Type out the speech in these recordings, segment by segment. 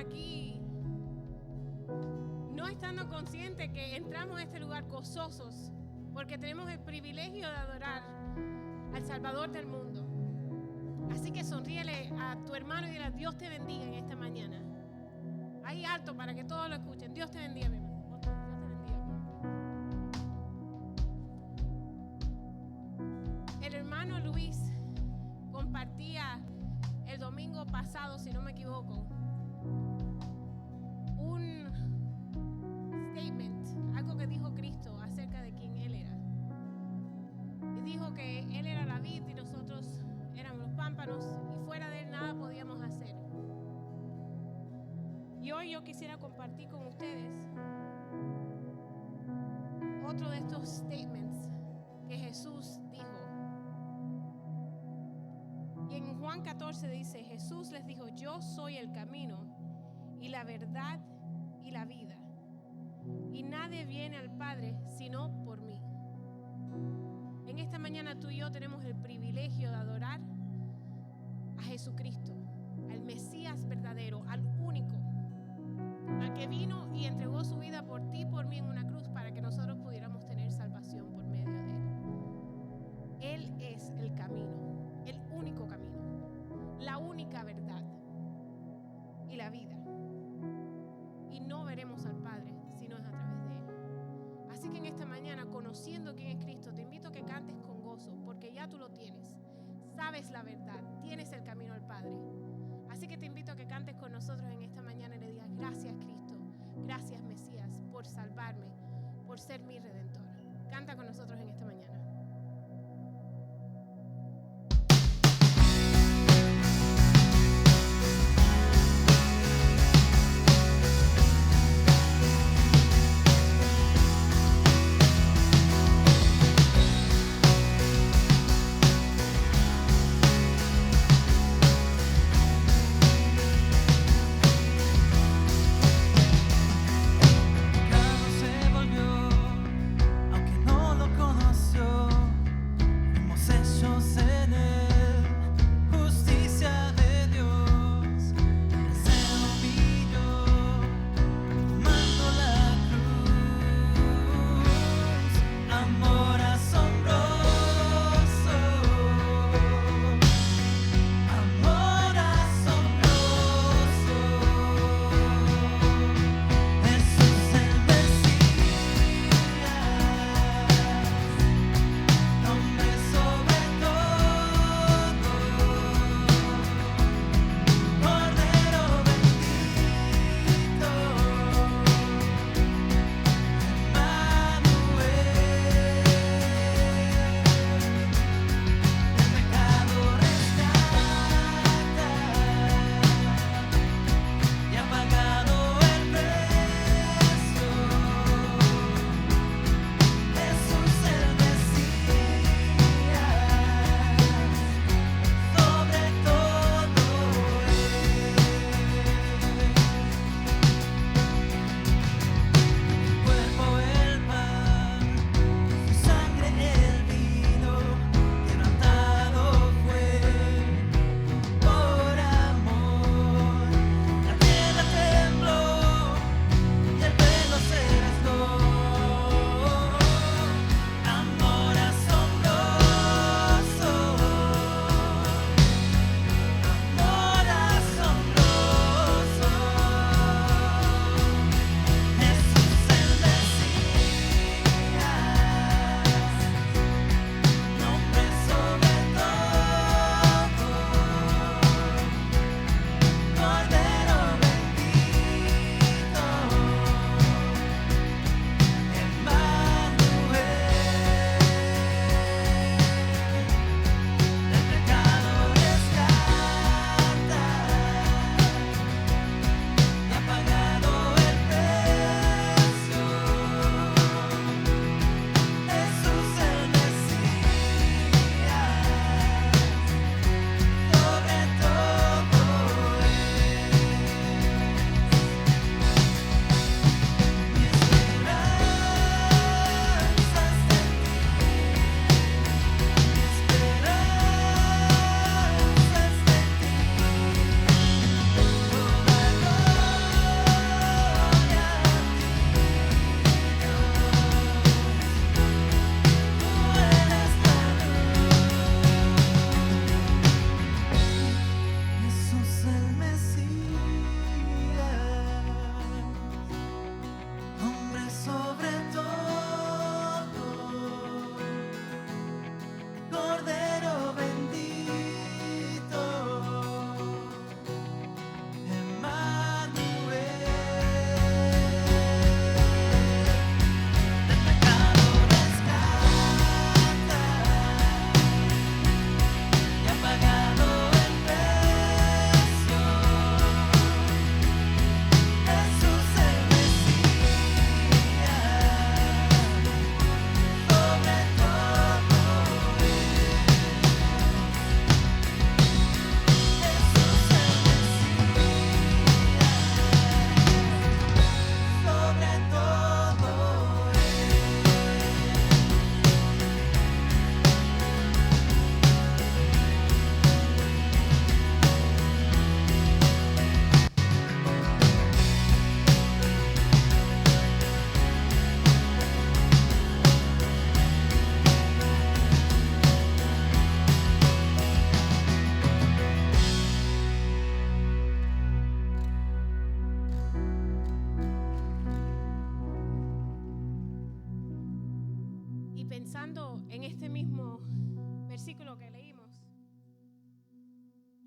aquí no estando conscientes que entramos a este lugar gozosos porque tenemos el privilegio de adorar al Salvador del mundo. Así que sonríele a tu hermano y dile: Dios te bendiga en esta mañana. Ahí alto para que todos lo escuchen. Dios te bendiga, mi hermano. Dios te bendiga. El hermano Luis compartía el domingo pasado, si no me equivoco, un statement, algo que dijo Cristo acerca de quién Él era. Y dijo que Él era la vid y nosotros éramos los pámpanos, y fuera de Él nada podíamos hacer. Y hoy yo quisiera compartir con ustedes otro de estos statements que Jesús dijo. Y en Juan 14 dice: Jesús les dijo: yo soy el camino y la verdad y la vida, y nadie viene al Padre sino por mí. En esta mañana tú y yo tenemos el privilegio de adorar a Jesucristo, al Mesías verdadero, al único, al que vino y entregó su vida por ti y por mí en una cruz para que nosotros pudiéramos tener salvación por medio de Él. Él es el camino, el único camino, la única verdad y la vida. Y no veremos al Padre si no es a través de Él. Así que en esta mañana, conociendo quién es Cristo, te invito a que cantes con gozo, porque ya tú lo tienes. Sabes la verdad, tienes el camino al Padre. Así que te invito a que cantes con nosotros en esta mañana y le digas: gracias, Cristo, gracias, Mesías, por salvarme, por ser mi Redentor. Canta con nosotros en esta mañana. Se volvió, aunque no lo conoció.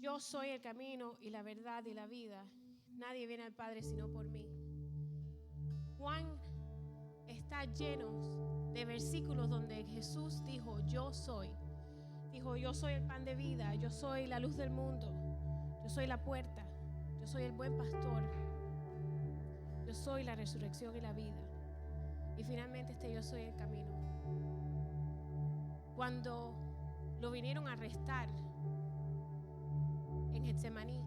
Yo soy el camino y la verdad y la vida. Nadie viene al Padre sino por mí. Juan está lleno de versículos donde Jesús dijo, yo soy. Dijo, yo soy el pan de vida, yo soy la luz del mundo, yo soy la puerta, yo soy el buen pastor, yo soy la resurrección y la vida. Y finalmente yo soy el camino. Cuando lo vinieron a arrestar en Getsemaní,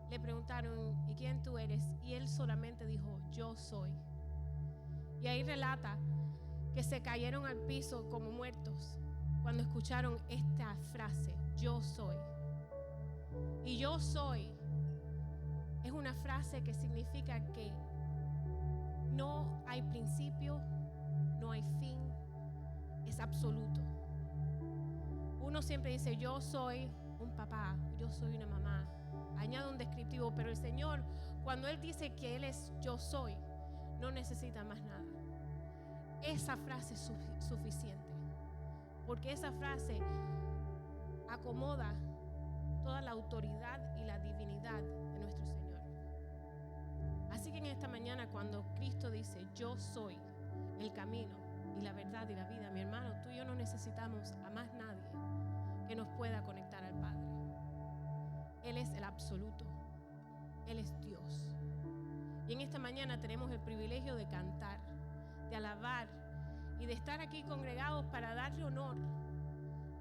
le preguntaron, ¿y quién tú eres? Y él solamente dijo, yo soy. Y ahí relata que se cayeron al piso como muertos cuando escucharon esta frase, yo soy. Y yo soy es una frase que significa que no hay principio, no hay fin, es absoluto. Uno siempre dice, yo soy un papá, yo soy una mamá, añade un descriptivo, pero el Señor, cuando Él dice que Él es yo soy, no necesita más nada. Esa frase es suficiente, porque esa frase acomoda toda la autoridad y la divinidad de nuestro Señor. Así que en esta mañana, cuando Cristo dice, yo soy el camino y la verdad y la vida, mi hermano, tú y yo no necesitamos a más nadie que nos pueda conectar al Padre. Él es el absoluto, Él es Dios. Y en esta mañana tenemos el privilegio de cantar, de alabar y de estar aquí congregados para darle honor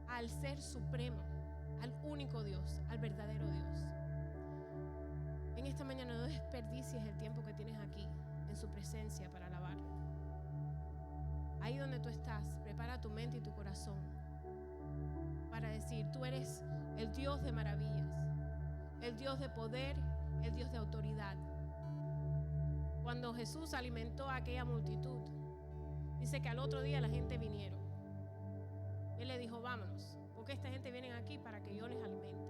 al Ser Supremo, al único Dios, al verdadero Dios. En esta mañana no desperdicies el tiempo que tienes aquí en su presencia para alabarlo. Ahí donde tú estás, prepara tu mente y tu corazón para decir, tú eres el Dios de maravillas, el Dios de poder, el Dios de autoridad. Cuando Jesús alimentó a aquella multitud, dice que al otro día la gente vinieron. Él le dijo, vámonos, porque esta gente viene aquí para que yo les alimente.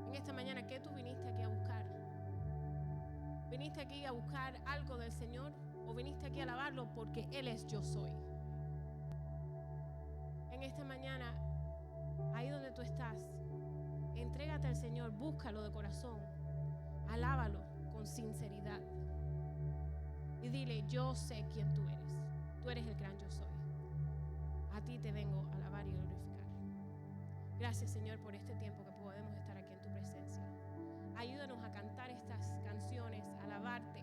En esta mañana, ¿qué tú viniste aquí a buscar? ¿Viniste aquí a buscar algo del Señor o viniste aquí a alabarlo porque Él es yo soy? En esta mañana, ahí donde tú estás, entrégate al Señor, búscalo de corazón, alábalo con sinceridad y dile, yo sé quién tú eres el gran yo soy. A ti te vengo a alabar y glorificar. Gracias, Señor, por este tiempo que podemos estar aquí en tu presencia. Ayúdanos a cantar estas canciones, a alabarte,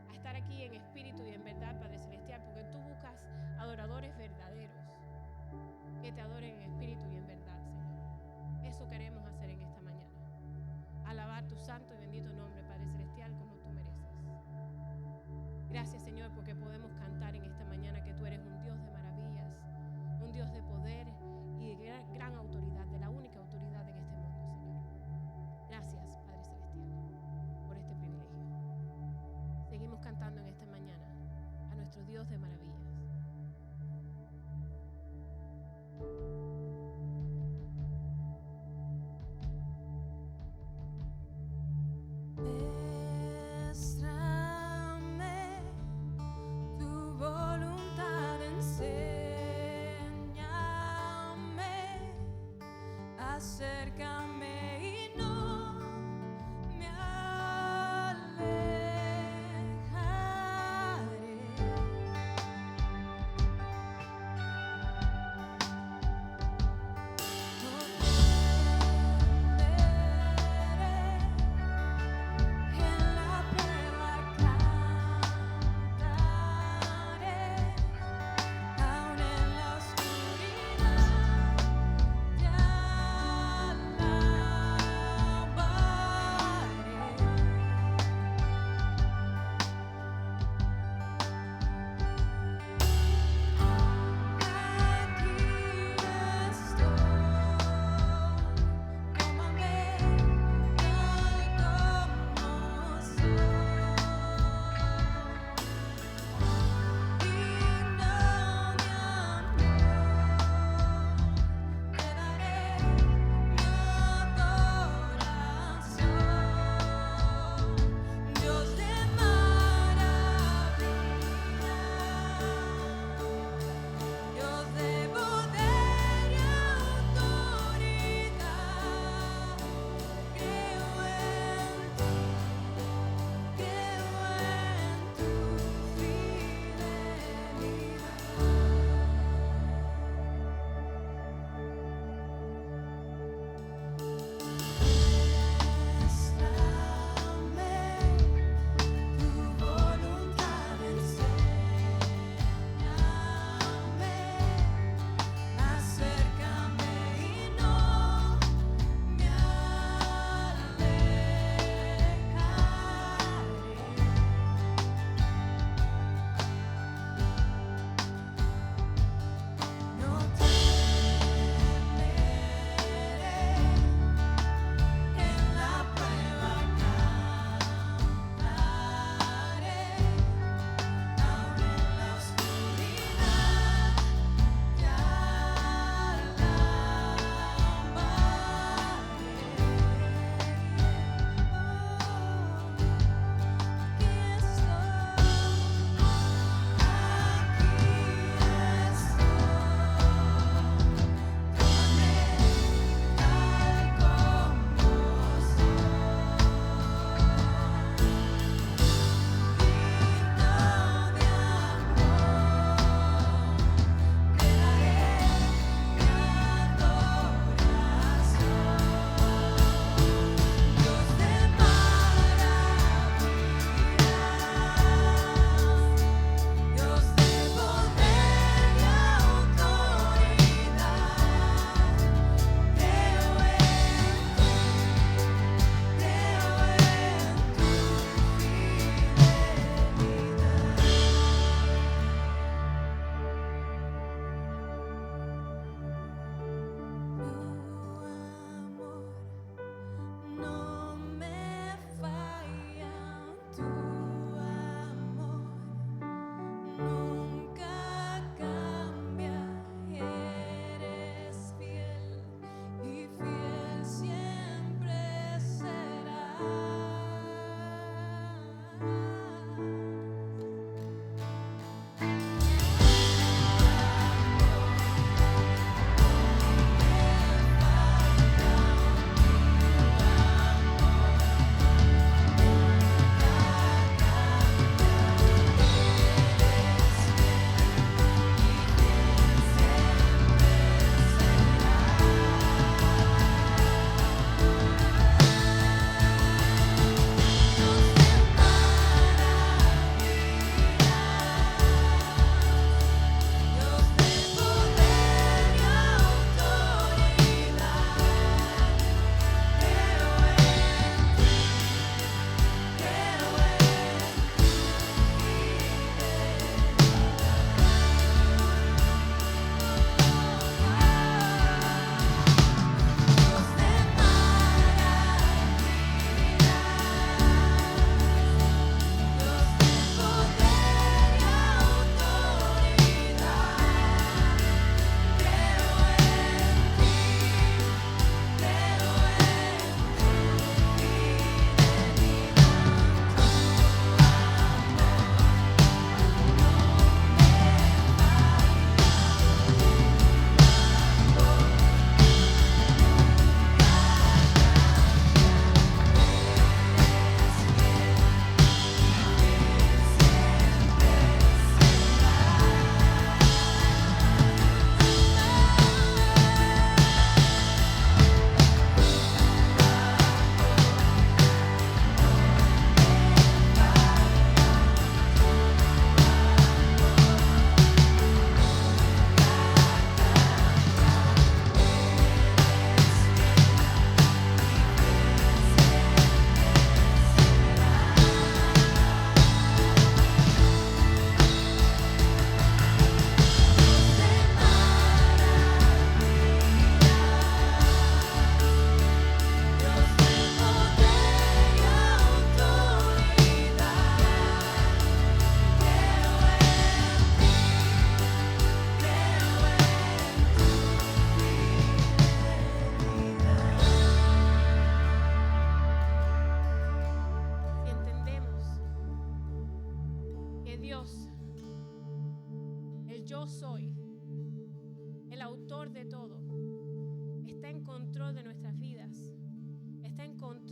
a estar aquí en espíritu y en verdad, Padre Celestial, porque tú buscas adoradores verdaderos que te adoren en espíritu y en verdad, Señor. Eso queremos hacer en esta mañana. Alabar tu santo y bendito nombre, Padre Celestial, como tú mereces. Gracias, Señor, porque podemos cantar en esta mañana que tú eres un Dios de maravillas, un Dios de poder y de gran autoridad, de la única autoridad en este mundo, Señor. Gracias, Padre Celestial, por este privilegio. Seguimos cantando en esta mañana a nuestro Dios de maravillas. Aún en la oscuridad te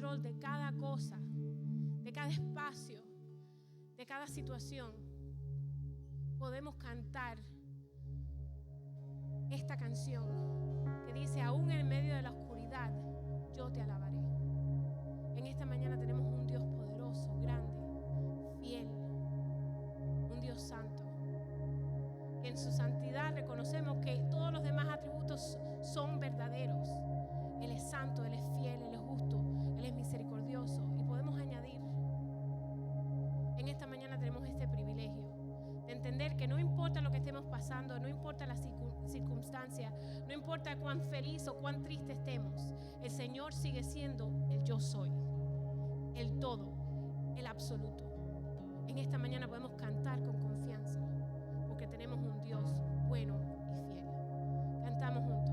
control de cada cosa, de cada espacio, de cada situación, podemos cantar esta canción que dice: aún en medio de la oscuridad yo te alabaré. En esta mañana tenemos un Dios poderoso, grande, fiel, un Dios santo. En su santidad reconocemos que todos los demás atributos son verdaderos. Él es santo, Él es fiel, Él es justo, Él es misericordioso, y podemos añadir. En esta mañana tenemos este privilegio de entender que no importa lo que estemos pasando, no importa la circunstancia, no importa cuán feliz o cuán triste estemos, el Señor sigue siendo el yo soy, el todo, el absoluto. En esta mañana podemos cantar con confianza porque tenemos un Dios bueno y fiel. Cantamos juntos.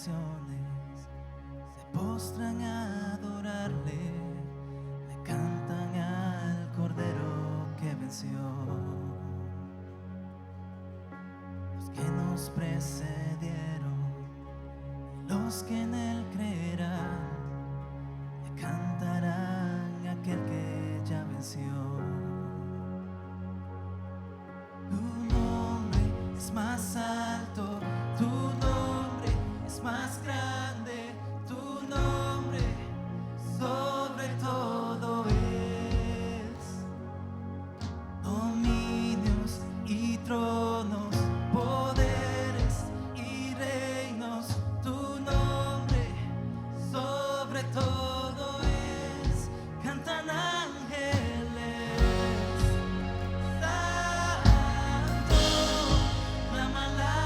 Se postran a adorarle, le cantan al Cordero que venció. Los que nos precedieron y los que en él creerán, le cantarán a aquel que ya venció. Tu nombre es más alto, tu nombre es más grande, tu nombre sobre todo es. Dominios y tronos, poderes y reinos, tu nombre sobre todo es. Cantan ángeles, santo, claman la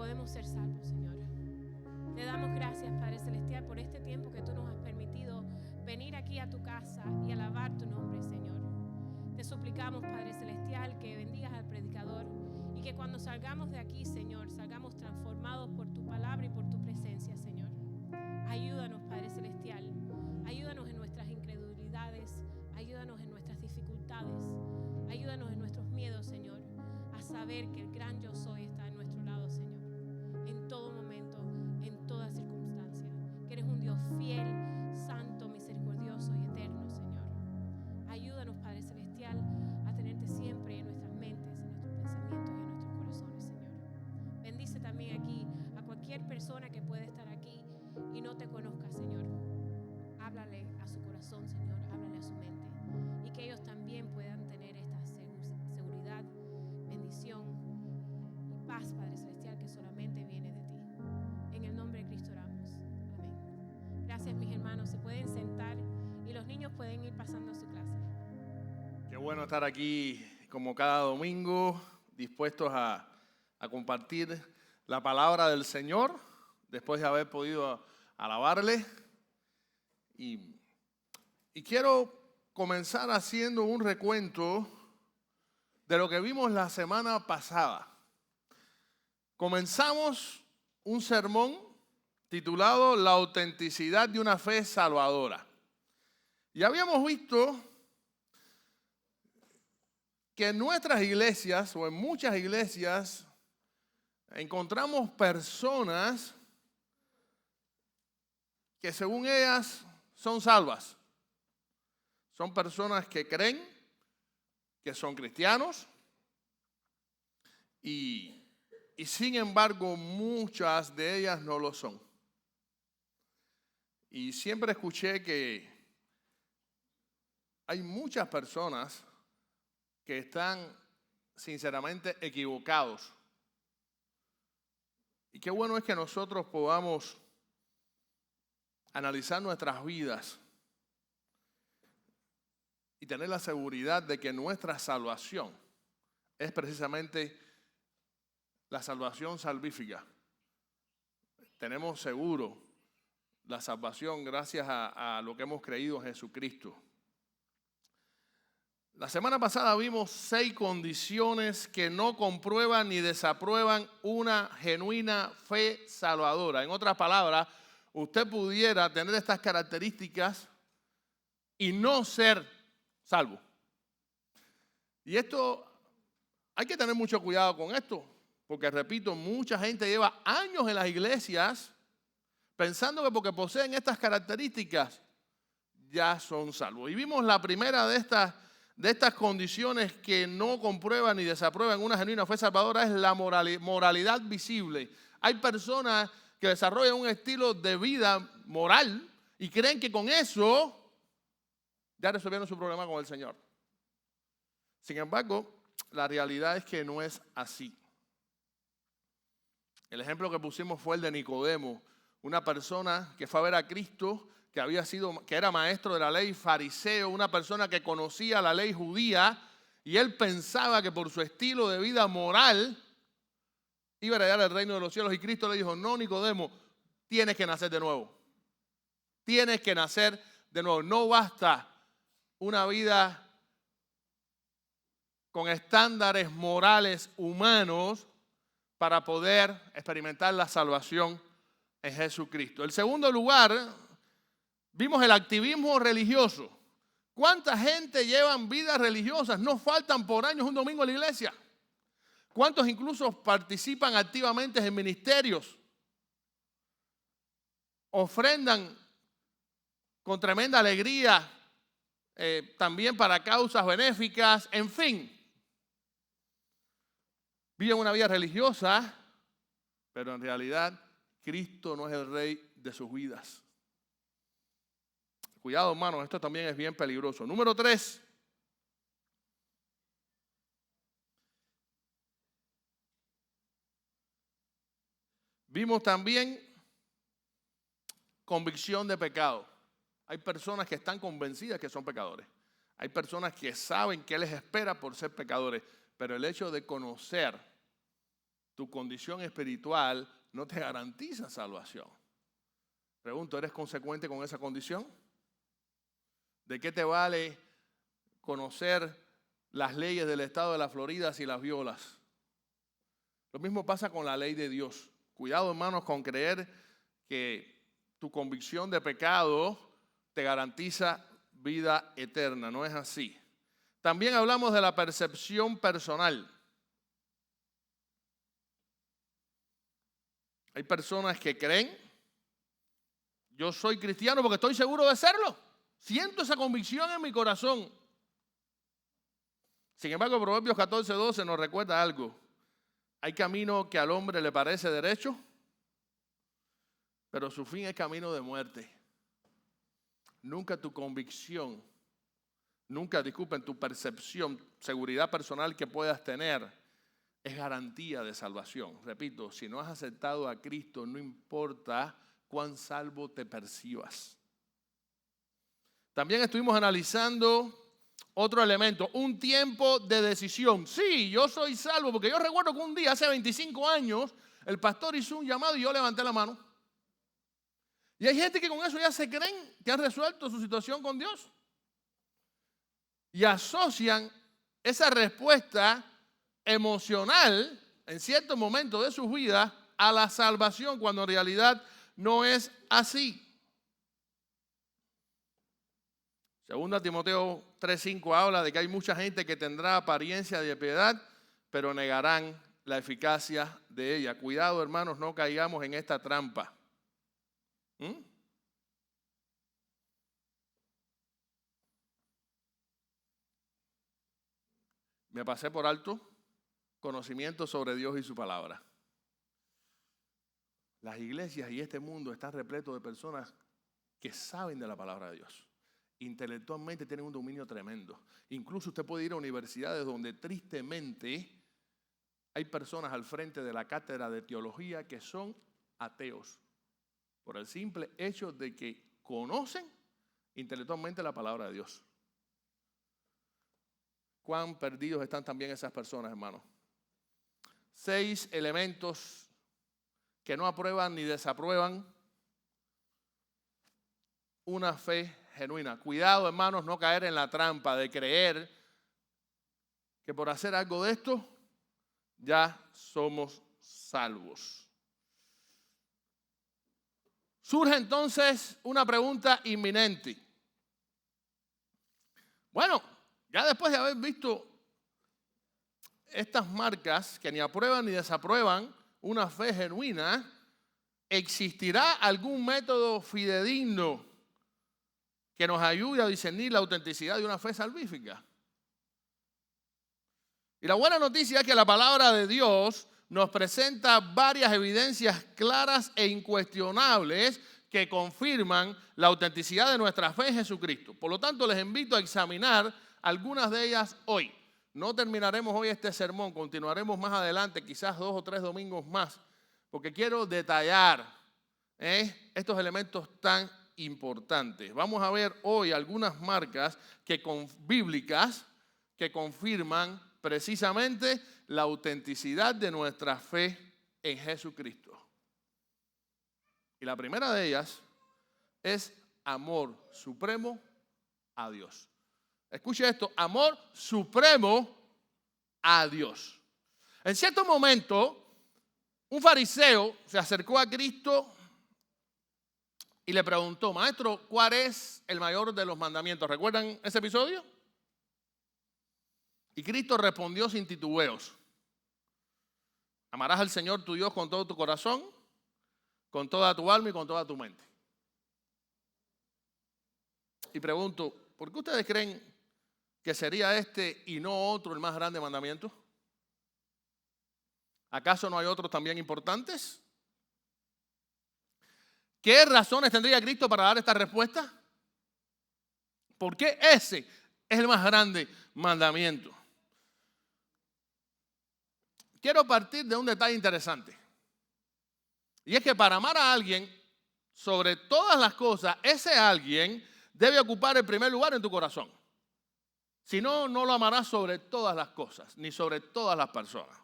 podemos ser salvos, Señor. Te damos gracias, Padre Celestial, por este tiempo que tú nos has permitido venir aquí a tu casa y alabar tu nombre, Señor. Te suplicamos, Padre Celestial, que bendigas al predicador y que cuando salgamos de aquí, Señor, salgamos transformados por tu palabra y por tu presencia, Señor. Ayúdanos, Padre Celestial. Ayúdanos en nuestras incredulidades. Ayúdanos en nuestras dificultades. Ayúdanos en nuestros miedos, Señor, a saber que el gran yo soy está en nuestro lado, Señor. En todo momento, en toda circunstancia. Que eres un Dios fiel, santo, misericordioso y eterno, Señor. Ayúdanos, Padre Celestial, a tenerte siempre en nuestras mentes, en nuestros pensamientos y en nuestros corazones, Señor. Bendice también aquí a cualquier persona que puede estar aquí y no te conozca, Señor. Háblale a su corazón, Señor, háblale a su mente, y que ellos también puedan tener esta seguridad, bendición y paz, Padre Celestial, que solamente viene de ti. En el nombre de Cristo oramos. Amén. Gracias, mis hermanos. Se pueden sentar y los niños pueden ir pasando a su clase. Qué bueno estar aquí como cada domingo, dispuestos a compartir la palabra del Señor, después de haber podido alabarle. Y quiero comenzar haciendo un recuento de lo que vimos la semana pasada. Comenzamos un sermón titulado La autenticidad de una fe salvadora. Y habíamos visto que en nuestras iglesias o en muchas iglesias encontramos personas que según ellas son salvas. Son personas que creen que son cristianos y sin embargo muchas de ellas no lo son. Y siempre escuché que hay muchas personas que están sinceramente equivocados. Y qué bueno es que nosotros podamos analizar nuestras vidas y tener la seguridad de que nuestra salvación es precisamente la salvación salvífica. Tenemos seguro la salvación gracias a lo que hemos creído en Jesucristo. La semana pasada vimos 6 condiciones que no comprueban ni desaprueban una genuina fe salvadora. En otras palabras, usted pudiera tener estas características y no ser salvo. Y esto, hay que tener mucho cuidado con esto, porque repito, mucha gente lleva años en las iglesias pensando que porque poseen estas características ya son salvos. Y vimos la primera de estas condiciones que no comprueban ni desaprueban una genuina fe salvadora, es la moralidad visible. Hay personas que desarrollan un estilo de vida moral y creen que con eso ya resolvieron su problema con el Señor. Sin embargo, la realidad es que no es así. El ejemplo que pusimos fue el de Nicodemo, una persona que fue a ver a Cristo, que era maestro de la ley, fariseo, una persona que conocía la ley judía, y él pensaba que por su estilo de vida moral iba a heredar el reino de los cielos. Y Cristo le dijo: no, Nicodemo, tienes que nacer de nuevo. Tienes que nacer de nuevo. No basta una vida con estándares morales humanos para poder experimentar la salvación en Jesucristo. En segundo lugar, vimos el activismo religioso. ¿Cuánta gente llevan vidas religiosas? No faltan por años un domingo en la iglesia. ¿Cuántos incluso participan activamente en ministerios? Ofrendan con tremenda alegría también para causas benéficas, en fin. Viven una vida religiosa, pero en realidad Cristo no es el rey de sus vidas. Cuidado, hermanos, esto también es bien peligroso. Número 3. Vimos también convicción de pecado. Hay personas que están convencidas que son pecadores. Hay personas que saben qué les espera por ser pecadores. Pero el hecho de conocer tu condición espiritual no te garantiza salvación. Pregunto, ¿eres consecuente con esa condición? ¿De qué te vale conocer las leyes del estado de la Florida si las violas? Lo mismo pasa con la ley de Dios. Cuidado, hermanos, con creer que tu convicción de pecado te garantiza vida eterna. No es así. También hablamos de la percepción personal. Hay personas que creen, yo soy cristiano porque estoy seguro de serlo. Siento esa convicción en mi corazón. Sin embargo, Proverbios 14:12 nos recuerda algo. Hay camino que al hombre le parece derecho, pero su fin es camino de muerte. Nunca tu convicción, disculpen, tu percepción, seguridad personal que puedas tener es garantía de salvación. Repito, si no has aceptado a Cristo, no importa cuán salvo te percibas. También estuvimos analizando otro elemento, un tiempo de decisión. Sí, yo soy salvo, porque yo recuerdo que un día, hace 25 años, el pastor hizo un llamado y yo levanté la mano. Y hay gente que con eso ya se creen que han resuelto su situación con Dios. Y asocian esa respuesta emocional en ciertos momentos de sus vidas a la salvación, cuando en realidad no es así. Segunda Timoteo 3:5 habla de que hay mucha gente que tendrá apariencia de piedad, pero negarán la eficacia de ella. Cuidado, hermanos, no caigamos en esta trampa. Me pasé por alto conocimiento sobre Dios y su palabra. Las iglesias y este mundo están repletos de personas que saben de la palabra de Dios. Intelectualmente tienen un dominio tremendo. Incluso usted puede ir a universidades donde tristemente hay personas al frente de la cátedra de teología que son ateos por el simple hecho de que conocen intelectualmente la palabra de Dios. ¿Cuán perdidos están también esas personas, hermanos? 6 elementos que no aprueban ni desaprueban una fe genuina. Cuidado, hermanos, no caer en la trampa de creer que por hacer algo de esto ya somos salvos. Surge entonces una pregunta inminente. Bueno, ya después de haber visto estas marcas que ni aprueban ni desaprueban una fe genuina, ¿existirá algún método fidedigno que nos ayude a discernir la autenticidad de una fe salvífica? Y la buena noticia es que la palabra de Dios nos presenta varias evidencias claras e incuestionables que confirman la autenticidad de nuestra fe en Jesucristo. Por lo tanto, les invito a examinar algunas de ellas hoy. No terminaremos hoy este sermón, continuaremos más adelante, quizás 2 o 3 domingos más, porque quiero detallar estos elementos tan importantes. Vamos a ver hoy algunas marcas bíblicas que confirman precisamente la autenticidad de nuestra fe en Jesucristo. Y la primera de ellas es amor supremo a Dios. Escuche esto, amor supremo a Dios. En cierto momento, un fariseo se acercó a Cristo y le preguntó, maestro, ¿cuál es el mayor de los mandamientos? ¿Recuerdan ese episodio? Y Cristo respondió sin titubeos. Amarás al Señor tu Dios con todo tu corazón, con toda tu alma y con toda tu mente. Y pregunto, ¿por qué ustedes creen que sería este y no otro el más grande mandamiento? ¿Acaso no hay otros también importantes? ¿Qué razones tendría Cristo para dar esta respuesta? ¿Por qué ese es el más grande mandamiento? Quiero partir de un detalle interesante. Y es que para amar a alguien, sobre todas las cosas, ese alguien debe ocupar el primer lugar en tu corazón. Si no, no lo amarás sobre todas las cosas, ni sobre todas las personas.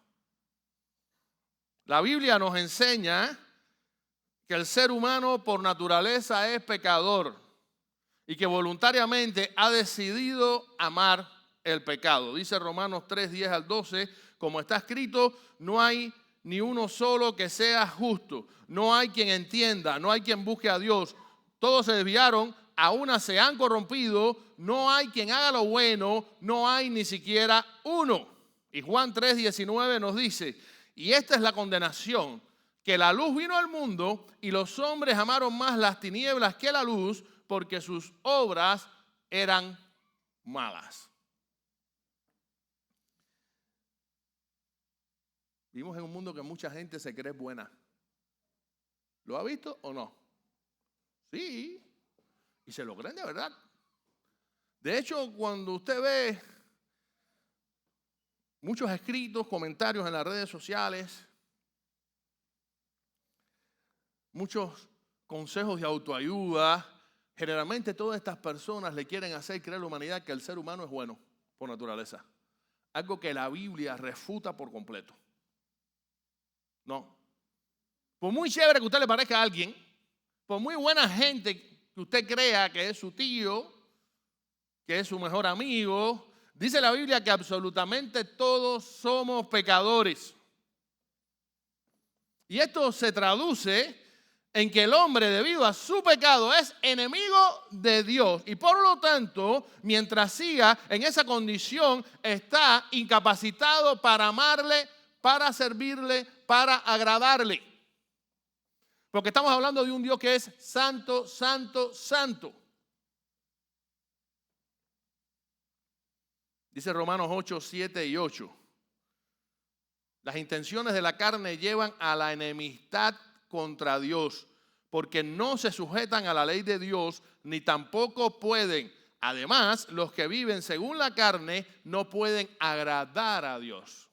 La Biblia nos enseña que el ser humano por naturaleza es pecador y que voluntariamente ha decidido amar el pecado. Dice Romanos 3, 10 al 12, como está escrito, no hay ni uno solo que sea justo, no hay quien entienda, no hay quien busque a Dios. Todos se desviaron, a una se han corrompido, no hay quien haga lo bueno, no hay ni siquiera uno. Y Juan 3, 19 nos dice, y esta es la condenación, que la luz vino al mundo y los hombres amaron más las tinieblas que la luz porque sus obras eran malas. Vivimos en un mundo que mucha gente se cree buena. ¿Lo ha visto o no? Sí, y se lo creen de verdad. De hecho, cuando usted ve muchos escritos, comentarios en las redes sociales, muchos consejos de autoayuda, generalmente todas estas personas le quieren hacer creer a la humanidad que el ser humano es bueno por naturaleza. Algo que la Biblia refuta por completo. No. Por muy chévere que usted le parezca a alguien, por muy buena gente que usted crea que es su tío, que es su mejor amigo, dice la Biblia que absolutamente todos somos pecadores. Y esto se traduce en que el hombre, debido a su pecado, es enemigo de Dios. Y por lo tanto, mientras siga en esa condición, está incapacitado para amarle, para servirle, para agradarle. Porque estamos hablando de un Dios que es santo, santo, santo. Dice Romanos 8, 7 y 8. Las intenciones de la carne llevan a la enemistad contra Dios, porque no se sujetan a la ley de Dios, ni tampoco pueden. Además, los que viven según la carne no pueden agradar a Dios.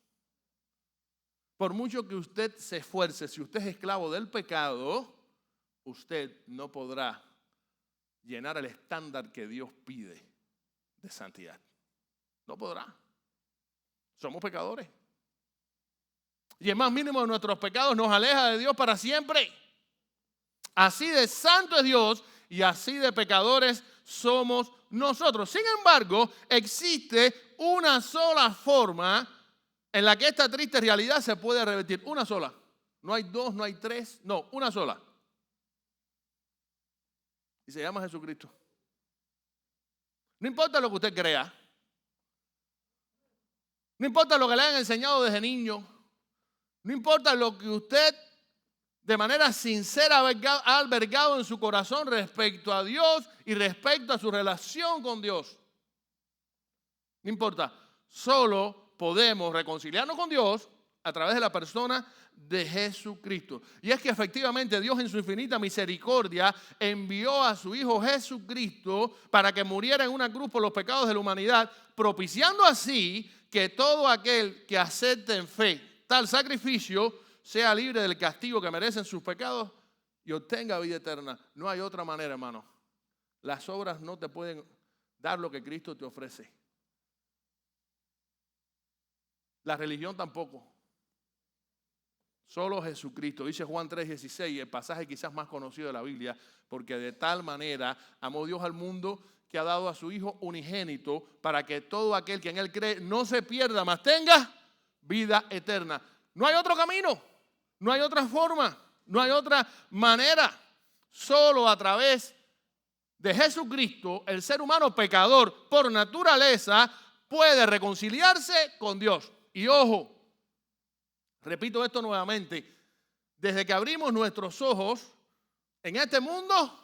Por mucho que usted se esfuerce, si usted es esclavo del pecado, usted no podrá llenar el estándar que Dios pide de santidad. No podrá. Somos pecadores. Y el más mínimo de nuestros pecados nos aleja de Dios para siempre. Así de santo es Dios y así de pecadores somos nosotros. Sin embargo, existe una sola forma en la que esta triste realidad se puede revertir. Una sola. No hay dos, no hay tres, no, una sola. Y se llama Jesucristo. No importa lo que usted crea. No importa lo que le hayan enseñado desde niño. No importa lo que usted de manera sincera ha albergado en su corazón respecto a Dios y respecto a su relación con Dios. No importa. Solo podemos reconciliarnos con Dios a través de la persona de Jesucristo. Y es que efectivamente Dios en su infinita misericordia envió a su Hijo Jesucristo para que muriera en una cruz por los pecados de la humanidad, propiciando así que todo aquel que acepte en fe tal sacrificio sea libre del castigo que merecen sus pecados y obtenga vida eterna. No hay otra manera, hermano. Las obras no te pueden dar lo que Cristo te ofrece. La religión tampoco. Solo Jesucristo. Dice Juan 3:16, el pasaje quizás más conocido de la Biblia, porque de tal manera amó Dios al mundo que ha dado a su Hijo unigénito para que todo aquel que en Él cree no se pierda, mas tenga vida eterna. No hay otro camino, no hay otra forma, no hay otra manera. Solo a través de Jesucristo, el ser humano pecador por naturaleza puede reconciliarse con Dios. Y ojo, repito esto nuevamente, desde que abrimos nuestros ojos en este mundo,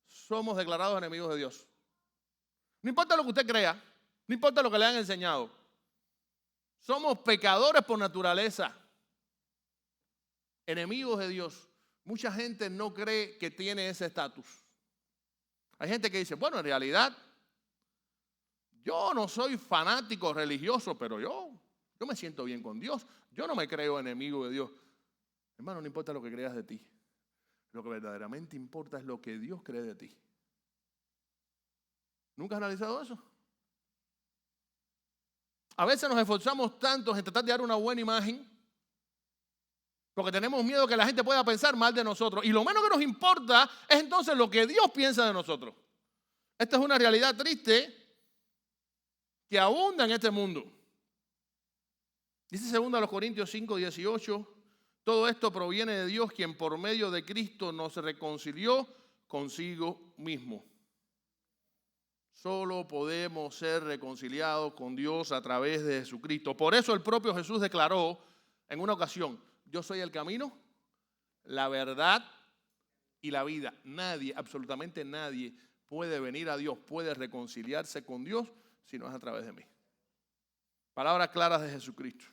somos declarados enemigos de Dios. No importa lo que usted crea, no importa lo que le han enseñado. Somos pecadores por naturaleza, enemigos de Dios. Mucha gente no cree que tiene ese estatus. Hay gente que dice, bueno, en realidad, yo no soy fanático religioso, pero yo me siento bien con Dios. Yo no me creo enemigo de Dios. Hermano, no importa lo que creas de ti. Lo que verdaderamente importa es lo que Dios cree de ti. ¿Nunca has analizado eso? A veces nos esforzamos tanto en tratar de dar una buena imagen Porque tenemos miedo que la gente pueda pensar mal de nosotros. Y lo menos que nos importa es entonces lo que Dios piensa de nosotros. Esta es una realidad triste que abunda en este mundo. Dice 2 Corintios 5:18, todo esto proviene de Dios, quien por medio de Cristo nos reconcilió consigo mismo. Solo podemos ser reconciliados con Dios a través de Jesucristo. Por eso el propio Jesús declaró en una ocasión: yo soy el camino, la verdad y la vida. Nadie, absolutamente nadie, puede venir a Dios, puede reconciliarse con Dios si no es a través de mí. Palabras claras de Jesucristo.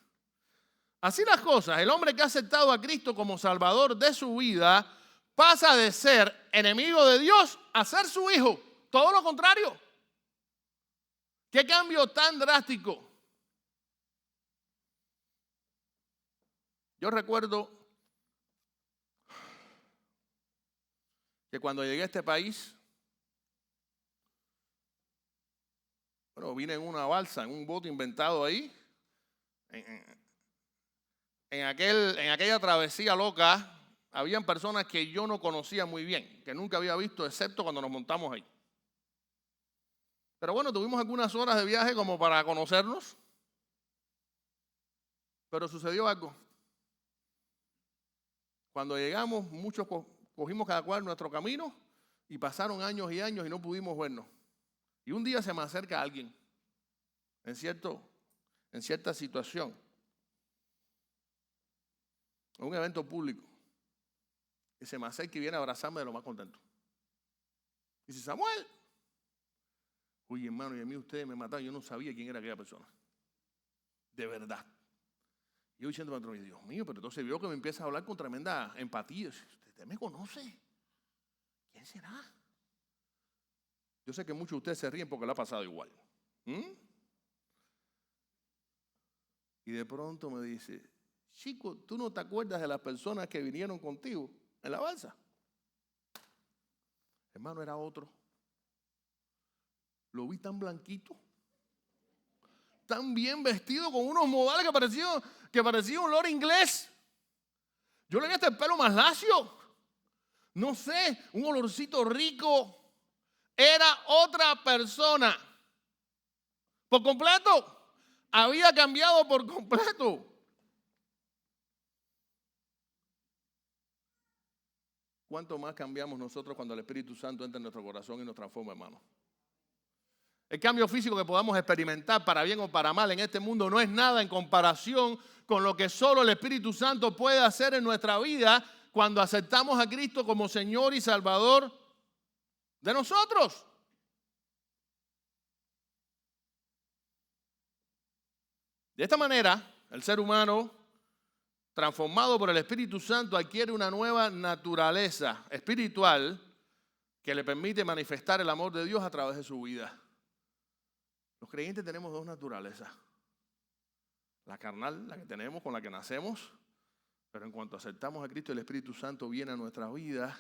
Así las cosas, el hombre que ha aceptado a Cristo como Salvador de su vida pasa de ser enemigo de Dios a ser su hijo. Todo lo contrario. ¿Qué cambio tan drástico? Yo recuerdo que cuando llegué a este país, vine en una balsa, en un bote inventado ahí, en aquella travesía loca, habían personas que yo no conocía muy bien, que nunca había visto, excepto cuando nos montamos ahí. Pero bueno, tuvimos algunas horas de viaje como para conocernos, pero sucedió algo. Cuando llegamos, muchos cogimos cada cual nuestro camino y pasaron años y años y no pudimos vernos. Y un día se me acerca alguien en cierta situación, en un evento público, y se me acerca y viene a abrazarme de lo más contento. Y dice: Samuel. Oye, hermano, y a mí ustedes me mataron. Yo no sabía quién era aquella persona. De verdad. Y yo diciendo, Dios mío, pero entonces veo que me empieza a hablar con tremenda empatía. ¿Usted me conoce? ¿Quién será? Yo sé que muchos de ustedes se ríen porque le ha pasado igual. Y de pronto me dice: chico, ¿tú no te acuerdas de las personas que vinieron contigo en la balsa? Hermano, era otro. Lo vi tan blanquito, tan bien vestido, con unos modales que parecía un lord inglés. Yo le vi hasta el pelo más lacio. No sé, un olorcito rico. Era otra persona. Por completo. Había cambiado por completo. ¿Cuánto más cambiamos nosotros cuando el Espíritu Santo entra en nuestro corazón y nos transforma, hermano? El cambio físico que podamos experimentar para bien o para mal en este mundo no es nada en comparación con lo que solo el Espíritu Santo puede hacer en nuestra vida cuando aceptamos a Cristo como Señor y Salvador de nosotros. De esta manera, el ser humano, transformado por el Espíritu Santo, adquiere una nueva naturaleza espiritual que le permite manifestar el amor de Dios a través de su vida. Los creyentes tenemos dos naturalezas. La carnal, la que tenemos, con la que nacemos, pero en cuanto aceptamos a Cristo, el Espíritu Santo viene a nuestra vida,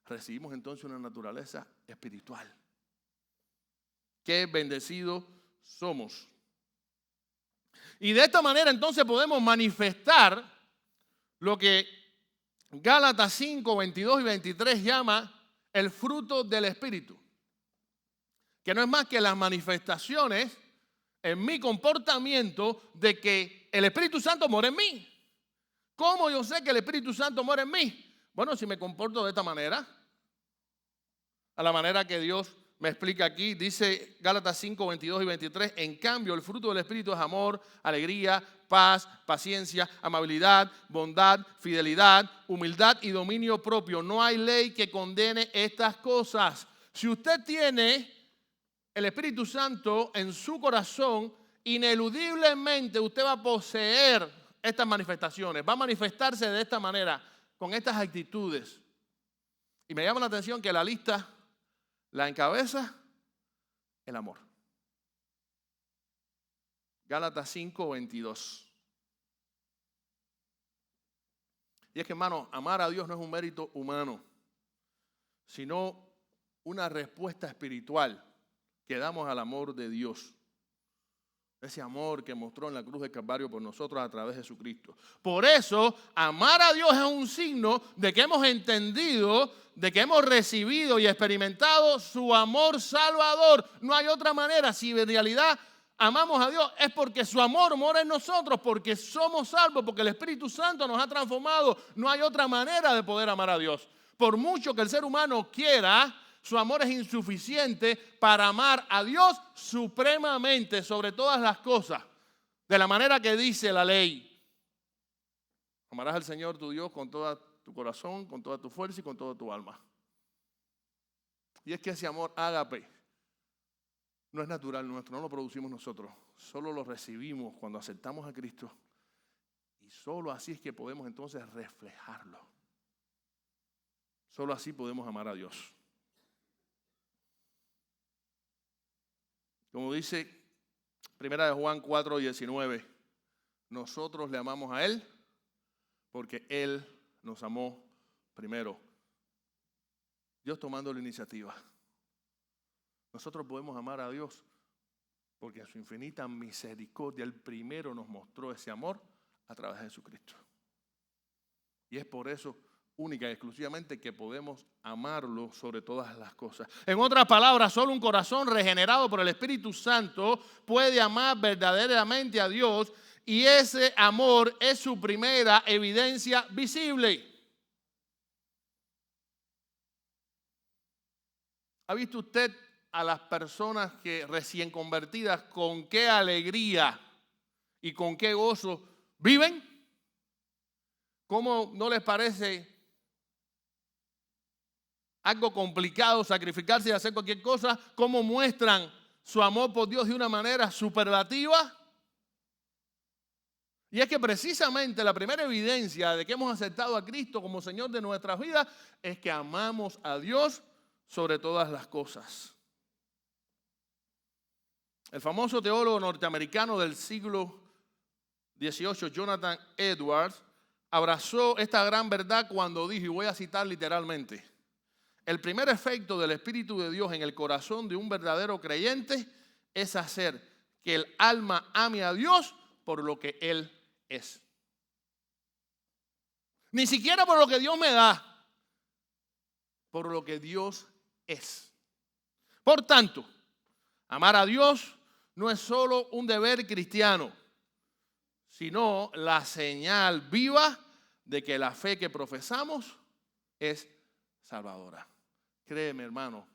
recibimos entonces una naturaleza espiritual. Qué bendecidos somos. Y de esta manera entonces podemos manifestar lo que Gálatas 5, 22 y 23 llama el fruto del Espíritu. Que no es más que las manifestaciones en mi comportamiento de que el Espíritu Santo mora en mí. ¿Cómo yo sé que el Espíritu Santo mora en mí? Bueno, si me comporto de esta manera, a la manera que Dios me explica aquí, dice Gálatas 5, 22 y 23, en cambio el fruto del Espíritu es amor, alegría, paz, paciencia, amabilidad, bondad, fidelidad, humildad y dominio propio. No hay ley que condene estas cosas. Si usted tiene el Espíritu Santo en su corazón, ineludiblemente usted va a poseer estas manifestaciones, va a manifestarse de esta manera, con estas actitudes. Y me llama la atención que la lista la encabeza el amor. Gálatas 5, 22. Y es que, hermano, amar a Dios no es un mérito humano, sino una respuesta espiritual que damos al amor de Dios. Ese amor que mostró en la cruz del Calvario por nosotros a través de Jesucristo. Por eso, amar a Dios es un signo de que hemos entendido, de que hemos recibido y experimentado su amor salvador. No hay otra manera. Si en realidad amamos a Dios es porque su amor mora en nosotros, porque somos salvos, porque el Espíritu Santo nos ha transformado. No hay otra manera de poder amar a Dios. Por mucho que el ser humano quiera, su amor es insuficiente para amar a Dios supremamente sobre todas las cosas, de la manera que dice la ley. Amarás al Señor tu Dios con todo tu corazón, con toda tu fuerza y con toda tu alma. Y es que ese amor ágape no es natural nuestro, no lo producimos nosotros, solo lo recibimos cuando aceptamos a Cristo. Y solo así es que podemos entonces reflejarlo. Solo así podemos amar a Dios. Como dice 1 Juan 4:19, nosotros le amamos a Él porque Él nos amó primero. Dios tomando la iniciativa. Nosotros podemos amar a Dios porque en su infinita misericordia Él primero nos mostró ese amor a través de Jesucristo. Y es por eso única y exclusivamente que podemos amarlo sobre todas las cosas. En otras palabras, solo un corazón regenerado por el Espíritu Santo puede amar verdaderamente a Dios, y ese amor es su primera evidencia visible. ¿Ha visto usted a las personas que recién convertidas con qué alegría y con qué gozo viven? ¿Cómo no les parece algo complicado sacrificarse y hacer cualquier cosa? ¿Cómo muestran su amor por Dios de una manera superlativa? Y es que precisamente la primera evidencia de que hemos aceptado a Cristo como Señor de nuestras vidas es que amamos a Dios sobre todas las cosas. El famoso teólogo norteamericano del siglo XVIII, Jonathan Edwards, abrazó esta gran verdad cuando dijo, y voy a citar literalmente: el primer efecto del Espíritu de Dios en el corazón de un verdadero creyente es hacer que el alma ame a Dios por lo que Él es. Ni siquiera por lo que Dios me da, por lo que Dios es. Por tanto, amar a Dios no es solo un deber cristiano, sino la señal viva de que la fe que profesamos es salvadora. Créeme, hermano,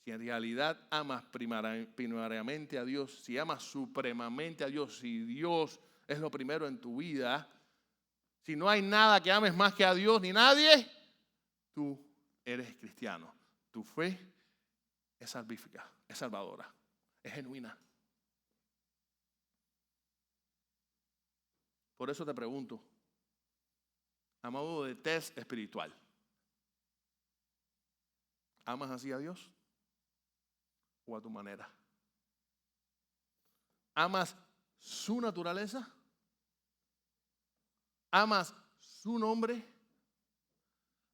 si en realidad amas primariamente a Dios, si amas supremamente a Dios, si Dios es lo primero en tu vida, si no hay nada que ames más que a Dios ni nadie, tú eres cristiano. Tu fe es salvífica, es salvadora, es genuina. Por eso te pregunto, a modo de test espiritual, ¿amas así a Dios o a tu manera? ¿Amas su naturaleza? ¿Amas su nombre?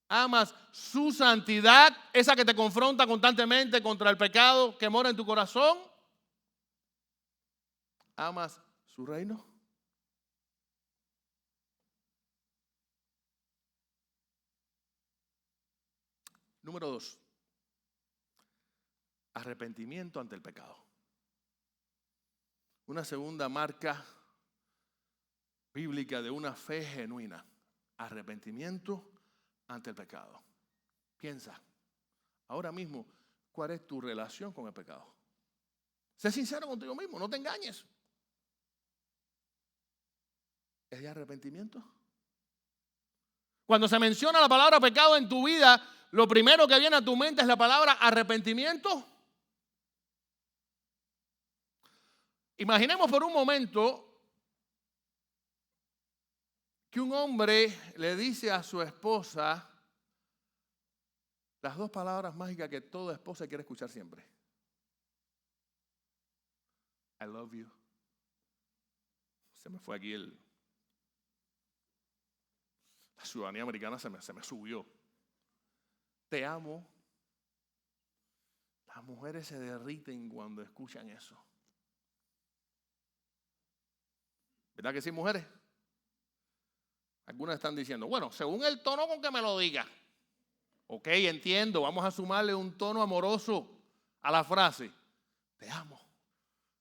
¿Amas su santidad, esa que te confronta constantemente contra el pecado que mora en tu corazón? ¿Amas su reino? Número 2. Arrepentimiento ante el pecado. Una segunda marca bíblica de una fe genuina. Arrepentimiento ante el pecado. Piensa, ahora mismo, ¿cuál es tu relación con el pecado? Sé sincero contigo mismo, no te engañes. ¿Es de arrepentimiento? Cuando se menciona la palabra pecado en tu vida, lo primero que viene a tu mente es la palabra arrepentimiento. Imaginemos por un momento que un hombre le dice a su esposa las dos palabras mágicas que toda esposa quiere escuchar siempre. I love you. Se me fue aquí la ciudadanía americana se me subió. Te amo. Las mujeres se derriten cuando escuchan eso. ¿Verdad que sí, mujeres? Algunas están diciendo, bueno, según el tono con que me lo diga. Ok, entiendo, vamos a sumarle un tono amoroso a la frase. Te amo,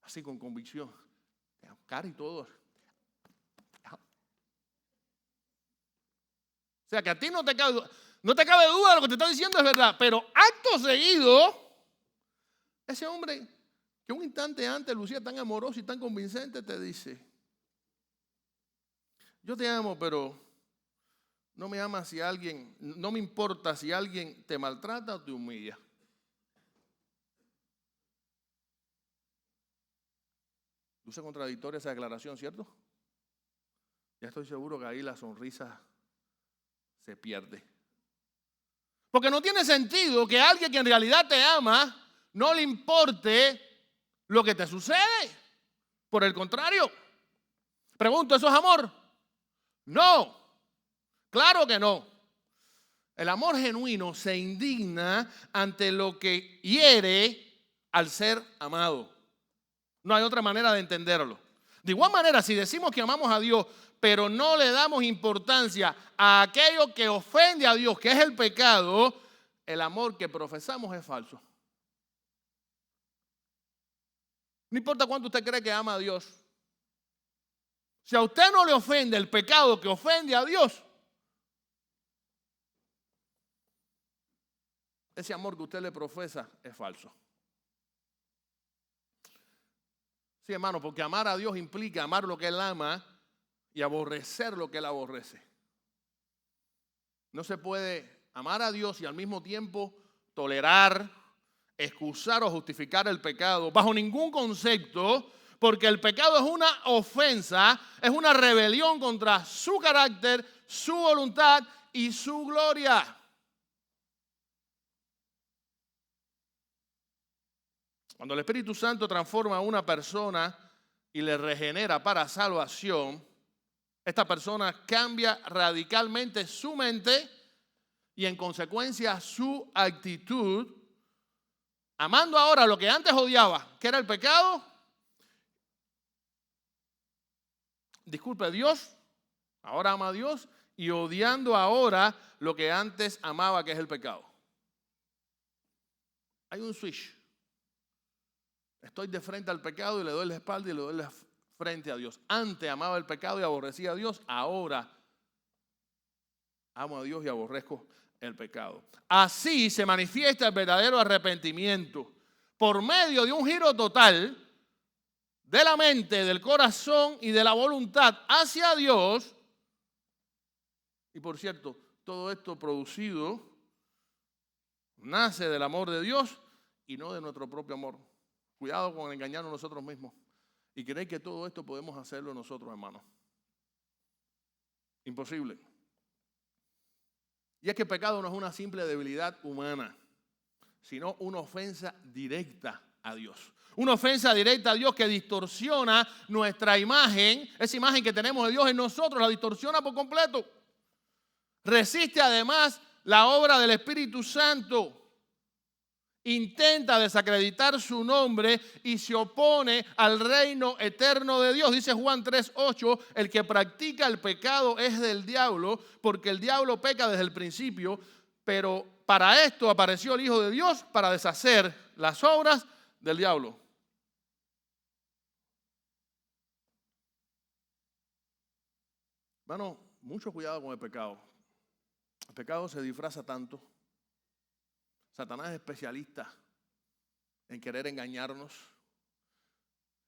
así con convicción. Te amo, cara y todo. Te amo. O sea, que a ti no te cabe duda de lo que te está diciendo es verdad, pero acto seguido, ese hombre que un instante antes lucía tan amoroso y tan convincente te dice, yo te amo, pero no me amas si alguien, no me importa si alguien te maltrata o te humilla. Luce contradictoria esa declaración, ¿cierto? Ya estoy seguro que ahí la sonrisa se pierde. Porque no tiene sentido que a alguien que en realidad te ama no le importe lo que te sucede. Por el contrario, pregunto, ¿eso es amor? No, claro que no. El amor genuino se indigna ante lo que hiere al ser amado. No hay otra manera de entenderlo. De igual manera, si decimos que amamos a Dios, pero no le damos importancia a aquello que ofende a Dios, que es el pecado, el amor que profesamos es falso. No importa cuánto usted cree que ama a Dios. Si a usted no le ofende el pecado que ofende a Dios, ese amor que usted le profesa es falso. Sí, hermano, porque amar a Dios implica amar lo que Él ama y aborrecer lo que Él aborrece. No se puede amar a Dios y al mismo tiempo tolerar, excusar o justificar el pecado bajo ningún concepto, porque el pecado es una ofensa, es una rebelión contra su carácter, su voluntad y su gloria. Cuando el Espíritu Santo transforma a una persona y le regenera para salvación, esta persona cambia radicalmente su mente y en consecuencia su actitud, amando ahora lo que antes odiaba, que era el pecado. Disculpe, Dios, ahora ama a Dios, y odiando ahora lo que antes amaba, que es el pecado. Hay un switch. Estoy de frente al pecado y le doy la espalda y le doy la frente a Dios. Antes amaba el pecado y aborrecía a Dios, ahora amo a Dios y aborrezco el pecado. Así se manifiesta el verdadero arrepentimiento por medio de un giro total de la mente, del corazón y de la voluntad hacia Dios. Y por cierto, todo esto producido nace del amor de Dios y no de nuestro propio amor. Cuidado con engañarnos nosotros mismos y creer que todo esto podemos hacerlo nosotros, hermanos. Imposible. Y es que el pecado no es una simple debilidad humana, sino una ofensa directa a Dios. Una ofensa directa a Dios que distorsiona nuestra imagen, esa imagen que tenemos de Dios en nosotros, la distorsiona por completo. Resiste además la obra del Espíritu Santo. Intenta desacreditar su nombre y se opone al reino eterno de Dios. Dice Juan 3:8, el que practica el pecado es del diablo, porque el diablo peca desde el principio, pero para esto apareció el Hijo de Dios, para deshacer las obras del diablo. Hermano, mucho cuidado con el pecado. El pecado se disfraza tanto. Satanás es especialista en querer engañarnos.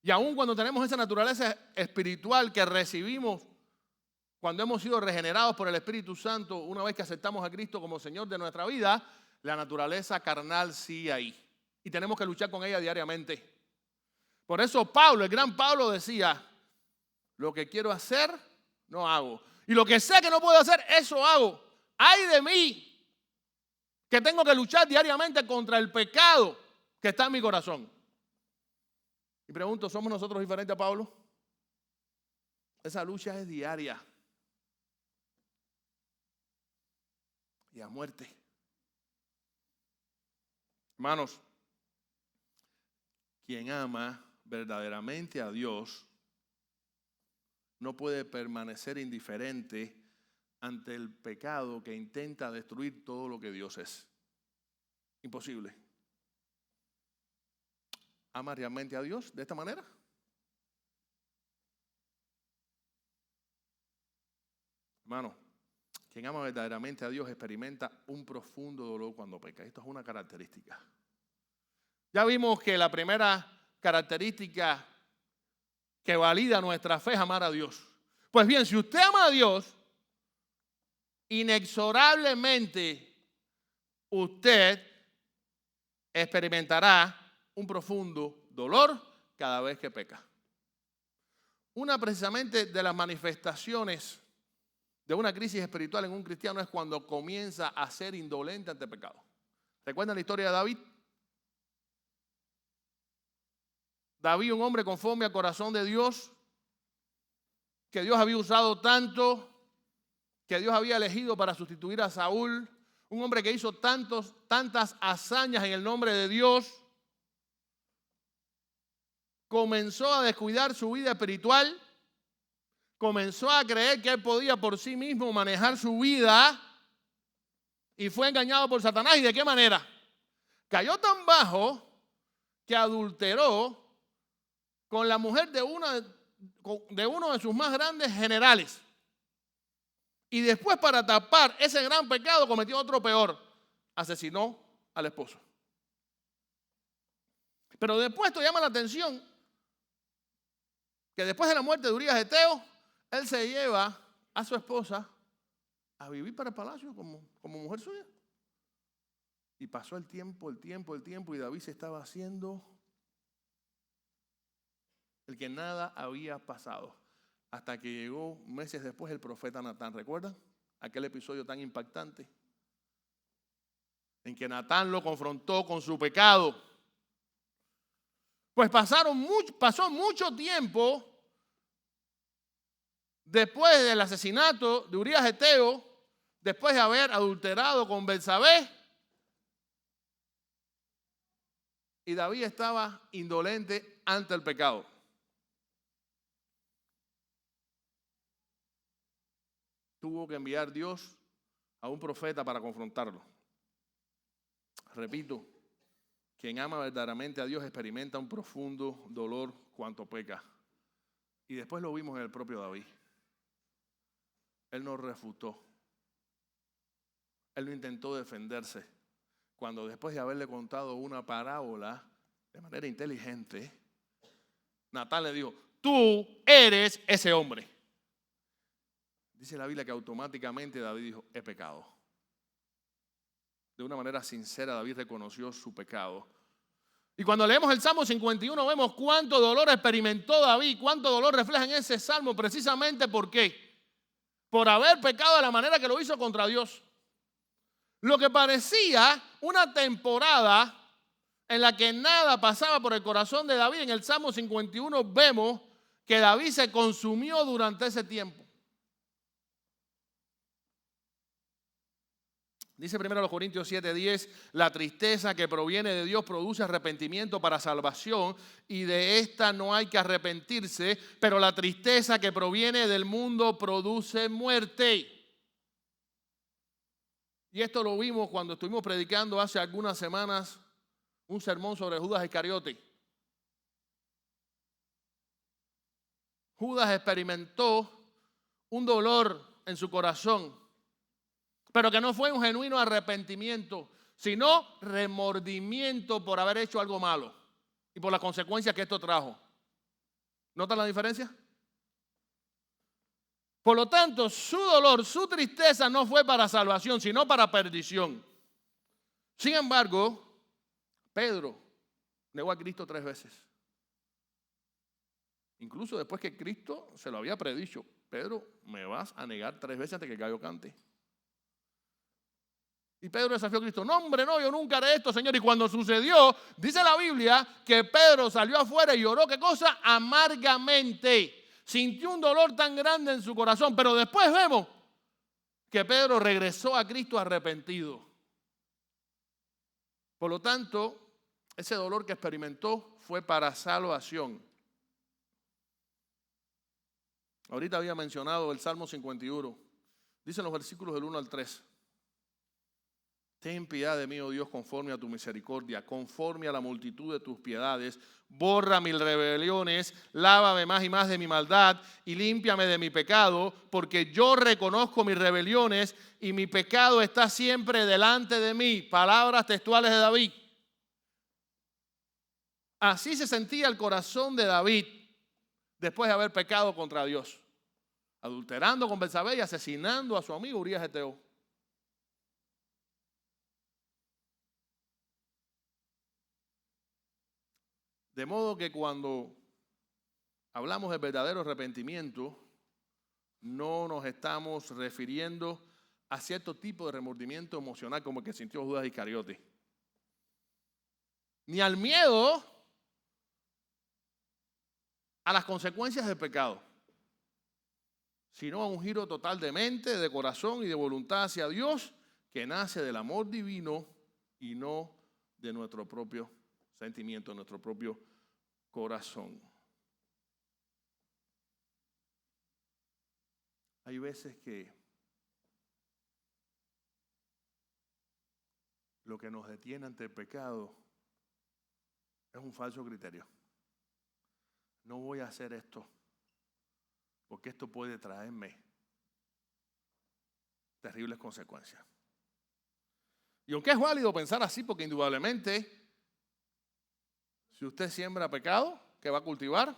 Y aun cuando tenemos esa naturaleza espiritual que recibimos cuando hemos sido regenerados por el Espíritu Santo, una vez que aceptamos a Cristo como Señor de nuestra vida, la naturaleza carnal sigue ahí. Y tenemos que luchar con ella diariamente. Por eso Pablo, el gran Pablo decía, lo que quiero hacer, no hago. Y lo que sé que no puedo hacer, eso hago. ¡Ay de mí! Que tengo que luchar diariamente contra el pecado que está en mi corazón. Y pregunto, ¿somos nosotros diferentes a Pablo? Esa lucha es diaria. Y a muerte. Hermanos, quien ama verdaderamente a Dios no puede permanecer indiferente ante el pecado que intenta destruir todo lo que Dios es. Imposible. ¿Ama realmente a Dios de esta manera? Hermano, quien ama verdaderamente a Dios experimenta un profundo dolor cuando peca. Esto es una característica. Ya vimos que la primera característica que valida nuestra fe es amar a Dios. Pues bien, si usted ama a Dios, inexorablemente usted experimentará un profundo dolor cada vez que peca. Una precisamente de las manifestaciones de una crisis espiritual en un cristiano es cuando comienza a ser indolente ante el pecado. ¿Recuerdan la historia de David? David, un hombre conforme al corazón de Dios, que Dios había usado tanto, que Dios había elegido para sustituir a Saúl, un hombre que hizo tantas hazañas en el nombre de Dios, comenzó a descuidar su vida espiritual, comenzó a creer que él podía por sí mismo manejar su vida y fue engañado por Satanás. ¿Y de qué manera? Cayó tan bajo que adulteró con la mujer de uno de sus más grandes generales. Y después, para tapar ese gran pecado, cometió otro peor. Asesinó al esposo. Pero después esto llama la atención que después de la muerte de Urías Eteo, él se lleva a su esposa a vivir para el palacio como mujer suya. Y pasó el tiempo, y David se estaba haciendo el que nada había pasado. Hasta que llegó meses después el profeta Natán. ¿Recuerdan aquel episodio tan impactante? En que Natán lo confrontó con su pecado. Pues pasó mucho tiempo después del asesinato de Urías Eteo, después de haber adulterado con Betsabé, y David estaba indolente ante el pecado. Tuvo que enviar Dios a un profeta para confrontarlo. Repito, quien ama verdaderamente a Dios experimenta un profundo dolor cuanto peca. Y después lo vimos en el propio David. Él no refutó. Él no intentó defenderse. Cuando después de haberle contado una parábola de manera inteligente, Natán le dijo: tú eres ese hombre. Dice la Biblia que automáticamente David dijo: he pecado. De una manera sincera, David reconoció su pecado. Y cuando leemos el Salmo 51 vemos cuánto dolor experimentó David, cuánto dolor refleja en ese Salmo, precisamente ¿por qué? Por haber pecado de la manera que lo hizo contra Dios. Lo que parecía una temporada en la que nada pasaba por el corazón de David, en el Salmo 51 vemos que David se consumió durante ese tiempo. Dice 1 Corintios 7:10, la tristeza que proviene de Dios produce arrepentimiento para salvación y de esta no hay que arrepentirse, pero la tristeza que proviene del mundo produce muerte. Y esto lo vimos cuando estuvimos predicando hace algunas semanas un sermón sobre Judas Iscariote. Judas experimentó un dolor en su corazón, pero que no fue un genuino arrepentimiento, sino remordimiento por haber hecho algo malo y por las consecuencias que esto trajo. ¿Notan la diferencia? Por lo tanto, su dolor, su tristeza no fue para salvación, sino para perdición. Sin embargo, Pedro negó a Cristo 3 veces. Incluso después que Cristo se lo había predicho: Pedro, me vas a negar 3 veces antes que el gallo cante. Y Pedro desafió a Cristo: no, hombre, no, yo nunca haré esto, Señor. Y cuando sucedió, dice la Biblia que Pedro salió afuera y lloró, ¿qué cosa? Amargamente. Sintió un dolor tan grande en su corazón. Pero después vemos que Pedro regresó a Cristo arrepentido. Por lo tanto, ese dolor que experimentó fue para salvación. Ahorita había mencionado el Salmo 51. Dicen los versículos del 1 al 3. Ten piedad de mí, oh Dios, conforme a tu misericordia, conforme a la multitud de tus piedades. Borra mis rebeliones, lávame más y más de mi maldad y límpiame de mi pecado, porque yo reconozco mis rebeliones y mi pecado está siempre delante de mí. Palabras textuales de David. Así se sentía el corazón de David después de haber pecado contra Dios, adulterando con Betsabé y asesinando a su amigo Urías Eteo. De modo que cuando hablamos de verdadero arrepentimiento, no nos estamos refiriendo a cierto tipo de remordimiento emocional como el que sintió Judas Iscariote, ni al miedo a las consecuencias del pecado, sino a un giro total de mente, de corazón y de voluntad hacia Dios que nace del amor divino y no de nuestro propio sentimiento, nuestro propio corazón. Hay veces que lo que nos detiene ante el pecado es un falso criterio. No voy a hacer esto porque esto puede traerme terribles consecuencias. Y aunque es válido pensar así, porque indudablemente si usted siembra pecado, ¿qué va a cultivar?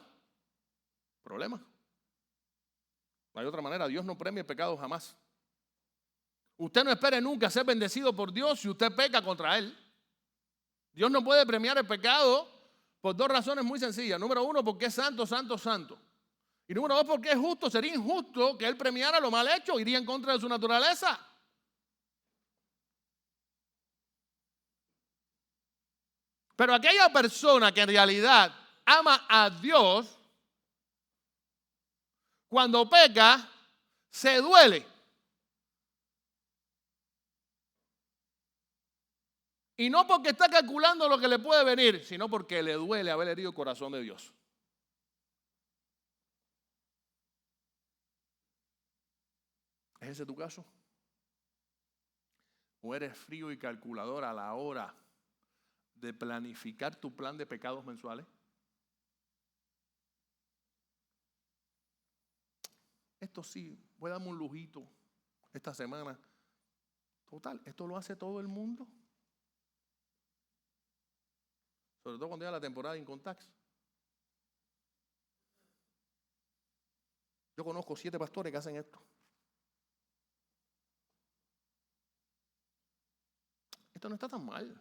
Problemas. No hay otra manera. Dios no premia el pecado jamás. Usted no espere nunca ser bendecido por Dios si usted peca contra Él. Dios no puede premiar el pecado por dos razones muy sencillas. Número uno, porque es santo, santo, santo. Y número dos, porque es justo. Sería injusto que Él premiara lo mal hecho. Iría en contra de su naturaleza. Pero aquella persona que en realidad ama a Dios, cuando peca, se duele. Y no porque está calculando lo que le puede venir, sino porque le duele haber herido el corazón de Dios. ¿Es ese tu caso? ¿O eres frío y calculador a la hora de planificar tu plan de pecados mensuales? Esto sí, voy a darme un lujito esta semana. Total, esto lo hace todo el mundo. Sobre todo cuando llega la temporada de Income Tax. Yo conozco 7 pastores que hacen esto. Esto no está tan mal.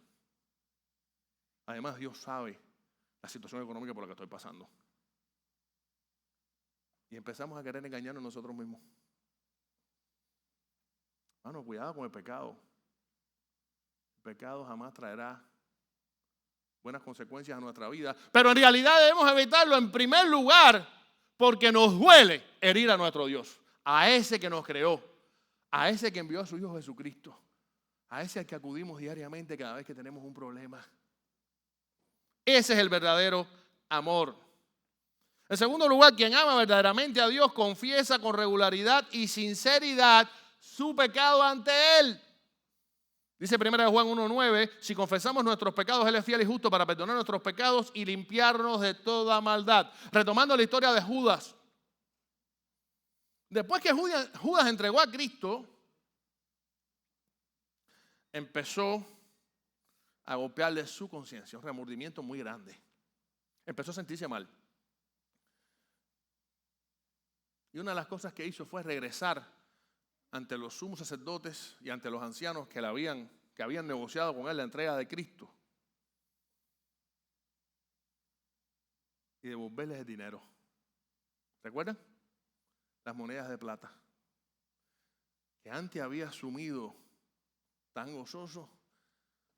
Además, Dios sabe la situación económica por la que estoy pasando. Y empezamos a querer engañarnos nosotros mismos. Hermano, cuidado con el pecado. El pecado jamás traerá buenas consecuencias a nuestra vida. Pero en realidad debemos evitarlo en primer lugar porque nos duele herir a nuestro Dios. A ese que nos creó. A ese que envió a su Hijo Jesucristo. A ese al que acudimos diariamente cada vez que tenemos un problema. Ese es el verdadero amor. En segundo lugar, quien ama verdaderamente a Dios confiesa con regularidad y sinceridad su pecado ante Él. Dice 1 Juan 1:9, si confesamos nuestros pecados, Él es fiel y justo para perdonar nuestros pecados y limpiarnos de toda maldad. Retomando la historia de Judas. Después que Judas entregó a Cristo, empezó a golpearle su conciencia, un remordimiento muy grande. Empezó a sentirse mal. Y una de las cosas que hizo fue regresar ante los sumos sacerdotes y ante los ancianos que habían negociado con él la entrega de Cristo y devolverles el dinero. ¿Recuerdan? Las monedas de plata que antes había asumido tan gozoso,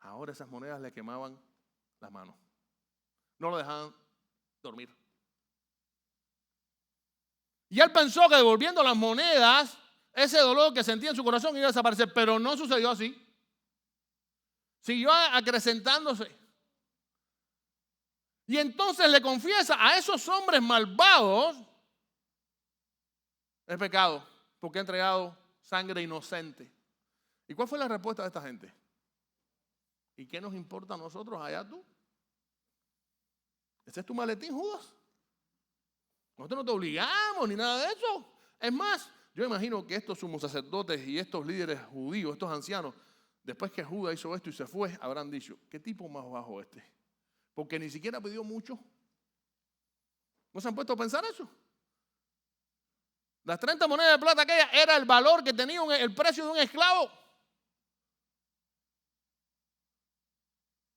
ahora esas monedas le quemaban las manos. No lo dejaban dormir. Y él pensó que devolviendo las monedas, ese dolor que sentía en su corazón iba a desaparecer, pero no sucedió así. Siguió acrecentándose. Y entonces le confiesa a esos hombres malvados Es pecado porque he entregado sangre inocente. ¿Y cuál fue la respuesta de esta gente? ¿Y qué nos importa a nosotros? Allá tú. ¿Ese es tu maletín, Judas? Nosotros no te obligamos ni nada de eso. Es más, yo imagino que estos sumos sacerdotes y estos líderes judíos, estos ancianos, después que Judas hizo esto y se fue, habrán dicho, ¿qué tipo más bajo este? Porque ni siquiera pidió mucho. ¿No se han puesto a pensar eso? Las 30 monedas de plata aquella era el valor que tenía el precio de un esclavo.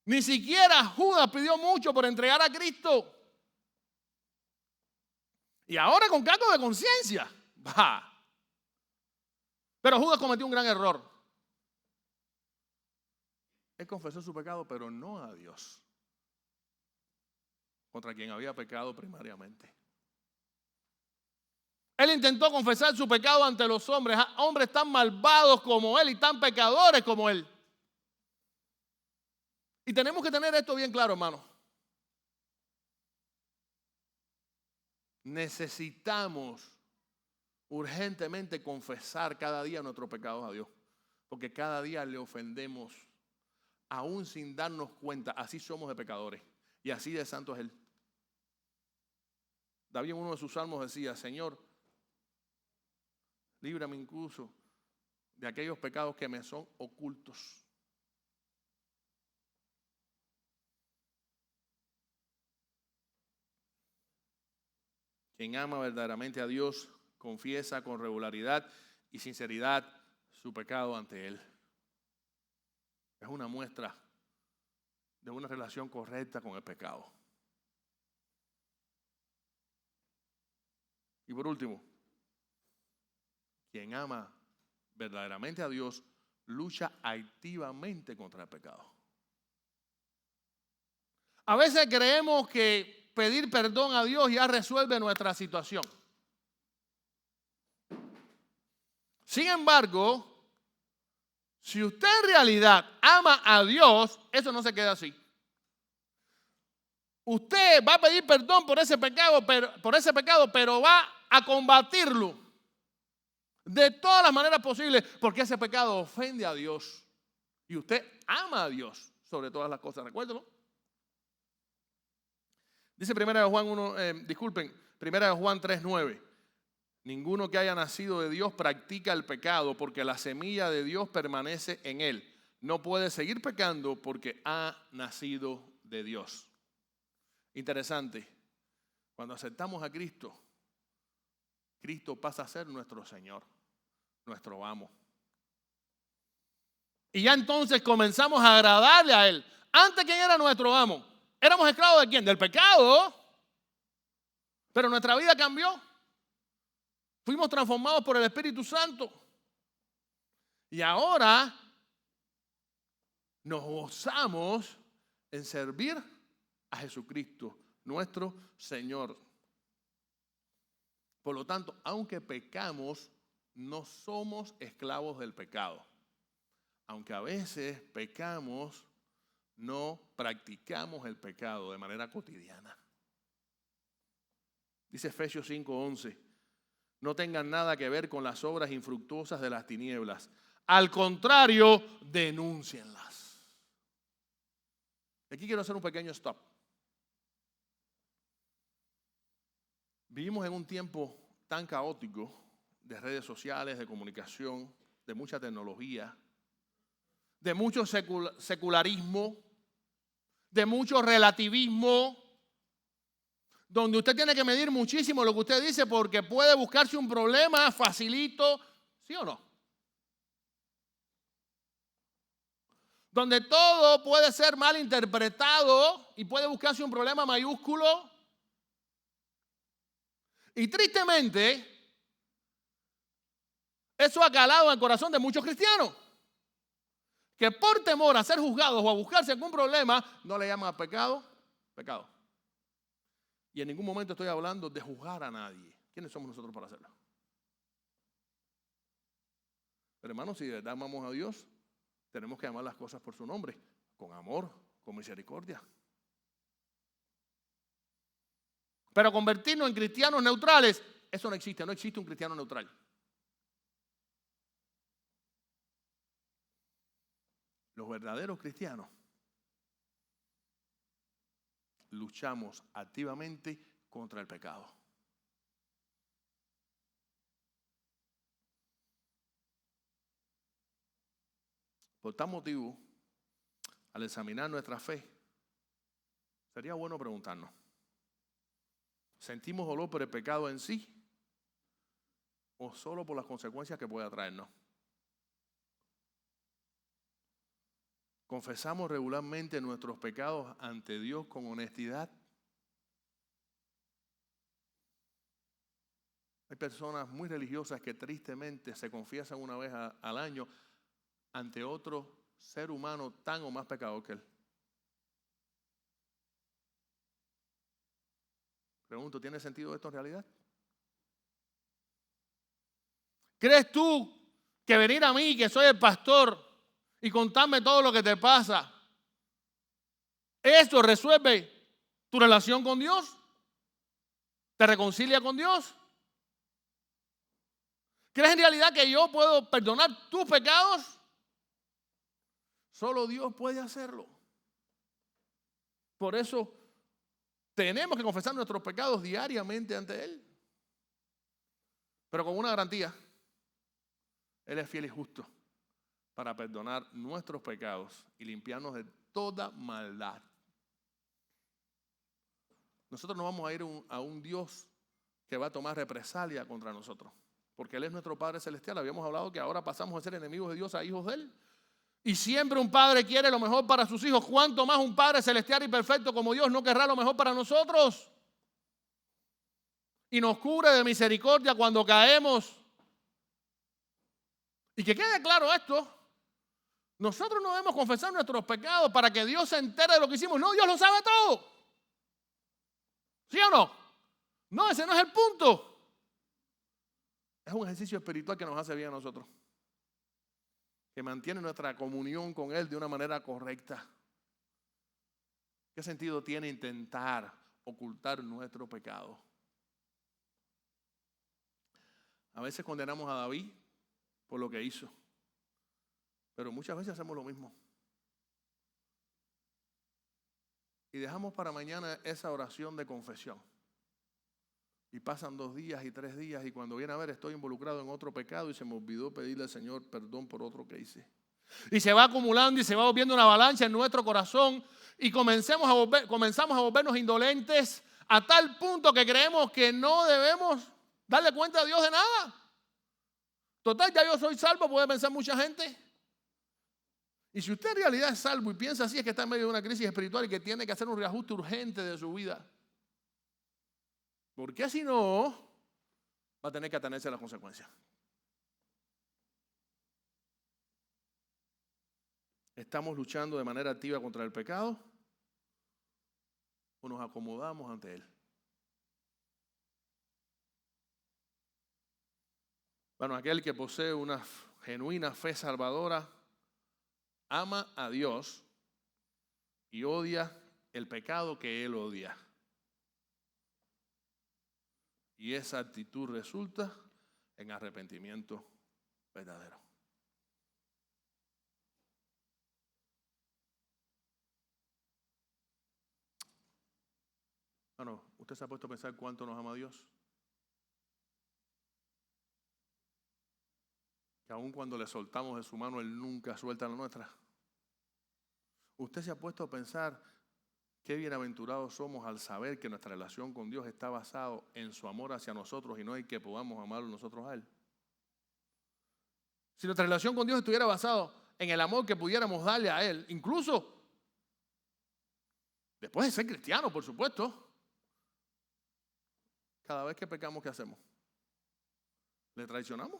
Ni siquiera Judas pidió mucho por entregar a Cristo. Y ahora con cargo de conciencia. Pero Judas cometió un gran error. Él confesó su pecado, pero no a Dios, contra quien había pecado primariamente. Él intentó confesar su pecado ante los hombres, hombres tan malvados como él y tan pecadores como él. Y tenemos que tener esto bien claro, hermano. Necesitamos urgentemente confesar cada día nuestros pecados a Dios, porque cada día le ofendemos, aún sin darnos cuenta. Así somos de pecadores y así de santo es Él. David en uno de sus salmos decía, Señor, líbrame incluso de aquellos pecados que me son ocultos. Quien ama verdaderamente a Dios confiesa con regularidad y sinceridad su pecado ante Él. Es una muestra de una relación correcta con el pecado. Y por último, quien ama verdaderamente a Dios lucha activamente contra el pecado. A veces creemos que pedir perdón a Dios ya resuelve nuestra situación. Sin embargo, si usted en realidad ama a Dios, eso no se queda así. Usted va a pedir perdón por ese pecado, pero va a combatirlo de todas las maneras posibles, porque ese pecado ofende a Dios. Y usted ama a Dios sobre todas las cosas, recuérdelo. Dice 1 Juan 3:9. Ninguno que haya nacido de Dios practica el pecado, porque la semilla de Dios permanece en él. No puede seguir pecando porque ha nacido de Dios. Interesante. Cuando aceptamos a Cristo, Cristo pasa a ser nuestro Señor, nuestro amo. Y ya entonces comenzamos a agradarle a Él. Antes, ¿quién era nuestro amo? ¿Éramos esclavos de quién? Del pecado. Pero nuestra vida cambió. Fuimos transformados por el Espíritu Santo. Y ahora nos gozamos en servir a Jesucristo, nuestro Señor. Por lo tanto, aunque pecamos, no somos esclavos del pecado. Aunque a veces pecamos, no practicamos el pecado de manera cotidiana. Dice Efesios 5:11, no tengan nada que ver con las obras infructuosas de las tinieblas. Al contrario, denúncienlas. Aquí quiero hacer un pequeño stop. Vivimos en un tiempo tan caótico de redes sociales, de comunicación, de mucha tecnología, de mucho secularismo, de mucho relativismo, donde usted tiene que medir muchísimo lo que usted dice porque puede buscarse un problema facilito, ¿sí o no? Donde todo puede ser mal interpretado y puede buscarse un problema mayúsculo. Y tristemente, eso ha calado en el corazón de muchos cristianos, que por temor a ser juzgados o a buscarse algún problema, no le llaman a pecado, pecado. Y en ningún momento estoy hablando de juzgar a nadie. ¿Quiénes somos nosotros para hacerlo? Pero hermanos, si de verdad amamos a Dios, tenemos que amar las cosas por su nombre, con amor, con misericordia. Pero convertirnos en cristianos neutrales Eso no existe un cristiano neutral. Los verdaderos cristianos luchamos activamente contra el pecado. Por tal motivo, al examinar nuestra fe, sería bueno preguntarnos, ¿sentimos dolor por el pecado en sí o solo por las consecuencias que pueda traernos? ¿Confesamos regularmente nuestros pecados ante Dios con honestidad? Hay personas muy religiosas que tristemente se confiesan una vez al año ante otro ser humano tan o más pecador que él. Pregunto, ¿tiene sentido esto en realidad? ¿Crees tú que venir a mí, que soy el pastor, y contarme todo lo que te pasa, eso resuelve tu relación con Dios? ¿Te reconcilia con Dios? ¿Crees en realidad que yo puedo perdonar tus pecados? Solo Dios puede hacerlo. Por eso tenemos que confesar nuestros pecados diariamente ante Él. Pero con una garantía: Él es fiel y justo para perdonar nuestros pecados y limpiarnos de toda maldad. Nosotros no vamos a ir a un Dios que va a tomar represalia contra nosotros, porque Él es nuestro Padre Celestial. Habíamos hablado que ahora pasamos a ser enemigos de Dios a hijos de Él. Y siempre un padre quiere lo mejor para sus hijos. ¿Cuánto más un Padre Celestial y perfecto como Dios no querrá lo mejor para nosotros? Y nos cubre de misericordia cuando caemos. Y que quede claro esto: nosotros no debemos confesar nuestros pecados para que Dios se entere de lo que hicimos. No, Dios lo sabe todo. ¿Sí o no? No, ese no es el punto. Es un ejercicio espiritual que nos hace bien a nosotros, que mantiene nuestra comunión con Él de una manera correcta. ¿Qué sentido tiene intentar ocultar nuestro pecado? A veces condenamos a David por lo que hizo, pero muchas veces hacemos lo mismo. Y dejamos para mañana esa oración de confesión. Y pasan 2 días y 3 días y cuando viene a ver estoy involucrado en otro pecado y se me olvidó pedirle al Señor perdón por otro que hice. Y se va acumulando y se va volviendo una avalancha en nuestro corazón y comenzamos a volvernos indolentes a tal punto que creemos que no debemos darle cuenta a Dios de nada. Total, ya yo soy salvo, puede pensar mucha gente. Y si usted en realidad es salvo y piensa así, es que está en medio de una crisis espiritual y que tiene que hacer un reajuste urgente de su vida. Porque si no, va a tener que atenerse a las consecuencias. ¿Estamos luchando de manera activa contra el pecado o nos acomodamos ante él? Bueno, aquel que posee una genuina fe salvadora ama a Dios y odia el pecado que él odia. Y esa actitud resulta en arrepentimiento verdadero. Bueno, ¿usted se ha puesto a pensar cuánto nos ama Dios? Que aun cuando le soltamos de su mano, Él nunca suelta la nuestra. ¿Usted se ha puesto a pensar qué bienaventurados somos al saber que nuestra relación con Dios está basada en su amor hacia nosotros y no en que podamos amarlo nosotros a Él? Si nuestra relación con Dios estuviera basada en el amor que pudiéramos darle a Él, incluso después de ser cristianos, por supuesto, cada vez que pecamos, ¿qué hacemos? ¿Le traicionamos?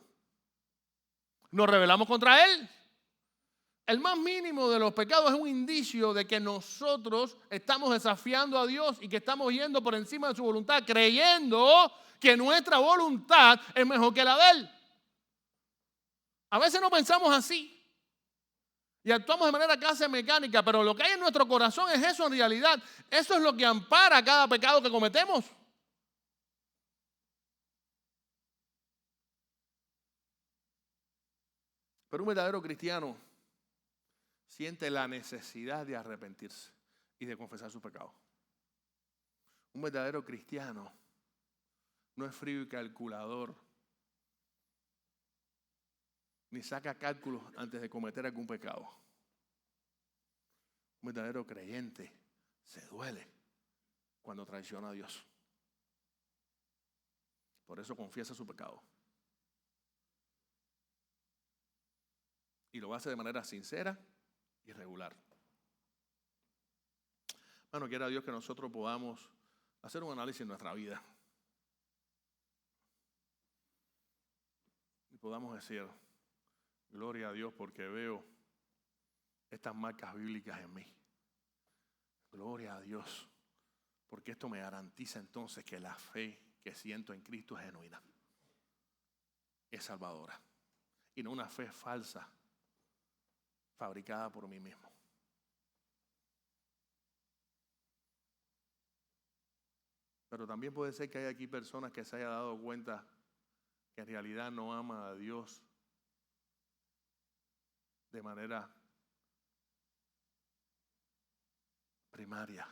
¿Nos rebelamos contra Él? El más mínimo de los pecados es un indicio de que nosotros estamos desafiando a Dios y que estamos yendo por encima de su voluntad, creyendo que nuestra voluntad es mejor que la de Él. A veces no pensamos así y actuamos de manera casi mecánica, pero lo que hay en nuestro corazón es eso en realidad. Eso es lo que ampara cada pecado que cometemos. Pero un verdadero cristiano siente la necesidad de arrepentirse y de confesar su pecado. Un verdadero cristiano no es frío y calculador, ni saca cálculos antes de cometer algún pecado. Un verdadero creyente se duele cuando traiciona a Dios. Por eso confiesa su pecado. Y lo hace de manera sincera y regular. Bueno, quiera Dios que nosotros podamos hacer un análisis en nuestra vida. Y podamos decir, gloria a Dios porque veo estas marcas bíblicas en mí. Gloria a Dios porque esto me garantiza entonces que la fe que siento en Cristo es genuina, es salvadora y no una fe falsa fabricada por mí mismo. Pero también puede ser que haya aquí personas que se hayan dado cuenta que en realidad no aman a Dios de manera primaria.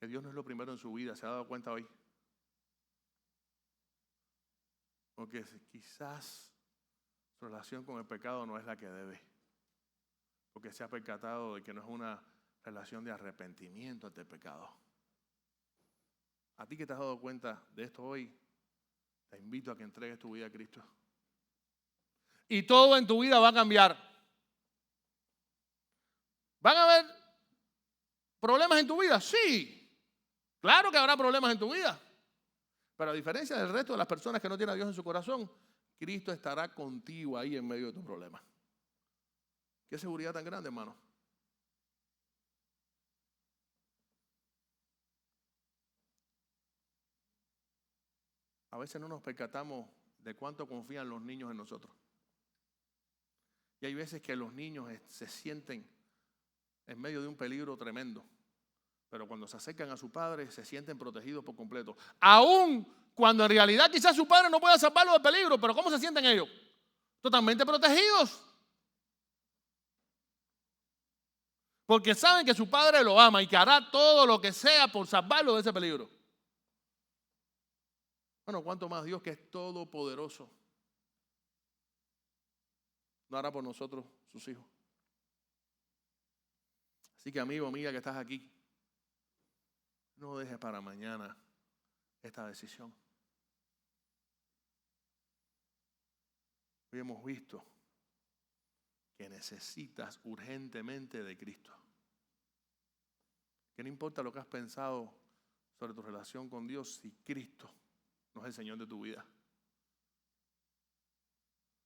Que Dios no es lo primero en su vida. ¿Se ha dado cuenta hoy? Porque quizás su relación con el pecado no es la que debe. Porque se ha percatado de que no es una relación de arrepentimiento ante el pecado. A ti que te has dado cuenta de esto hoy, te invito a que entregues tu vida a Cristo. Y todo en tu vida va a cambiar. ¿Van a haber problemas en tu vida? Sí. Claro que habrá problemas en tu vida. Pero a diferencia del resto de las personas que no tienen a Dios en su corazón, Cristo estará contigo ahí en medio de tu problema. ¿Qué seguridad tan grande, hermano? A veces no nos percatamos de cuánto confían los niños en nosotros. Y hay veces que los niños se sienten en medio de un peligro tremendo. Pero cuando se acercan a su padre, se sienten protegidos por completo. Aún cuando en realidad quizás su padre no pueda salvarlos del peligro, pero ¿cómo se sienten ellos? Totalmente protegidos. Porque saben que su padre lo ama y que hará todo lo que sea por salvarlo de ese peligro. Bueno, cuánto más Dios, que es todopoderoso, no hará por nosotros, sus hijos. Así que amigo, amiga que estás aquí, no dejes para mañana esta decisión. Hoy hemos visto que necesitas urgentemente de Cristo. Que no importa lo que has pensado sobre tu relación con Dios, si Cristo no es el Señor de tu vida.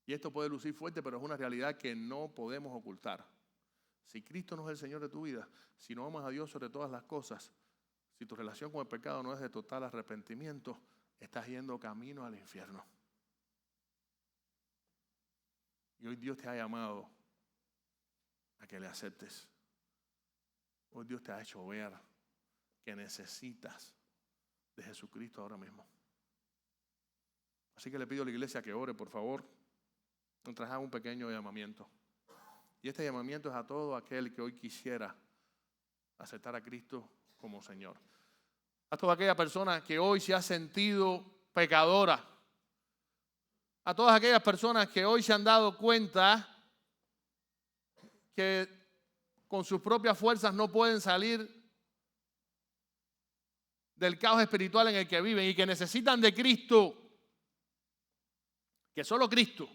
Y esto puede lucir fuerte, pero es una realidad que no podemos ocultar. Si Cristo no es el Señor de tu vida, si no amas a Dios sobre todas las cosas, si tu relación con el pecado no es de total arrepentimiento, estás yendo camino al infierno. Y hoy Dios te ha llamado a que le aceptes. Hoy Dios te ha hecho ver que necesitas de Jesucristo ahora mismo. Así que le pido a la iglesia que ore, por favor. Mientras haga un pequeño llamamiento. Y este llamamiento es a todo aquel que hoy quisiera aceptar a Cristo como Señor. A toda aquella persona que hoy se ha sentido pecadora. A todas aquellas personas que hoy se han dado cuenta que con sus propias fuerzas no pueden salir del caos espiritual en el que viven y que necesitan de Cristo. Que solo Cristo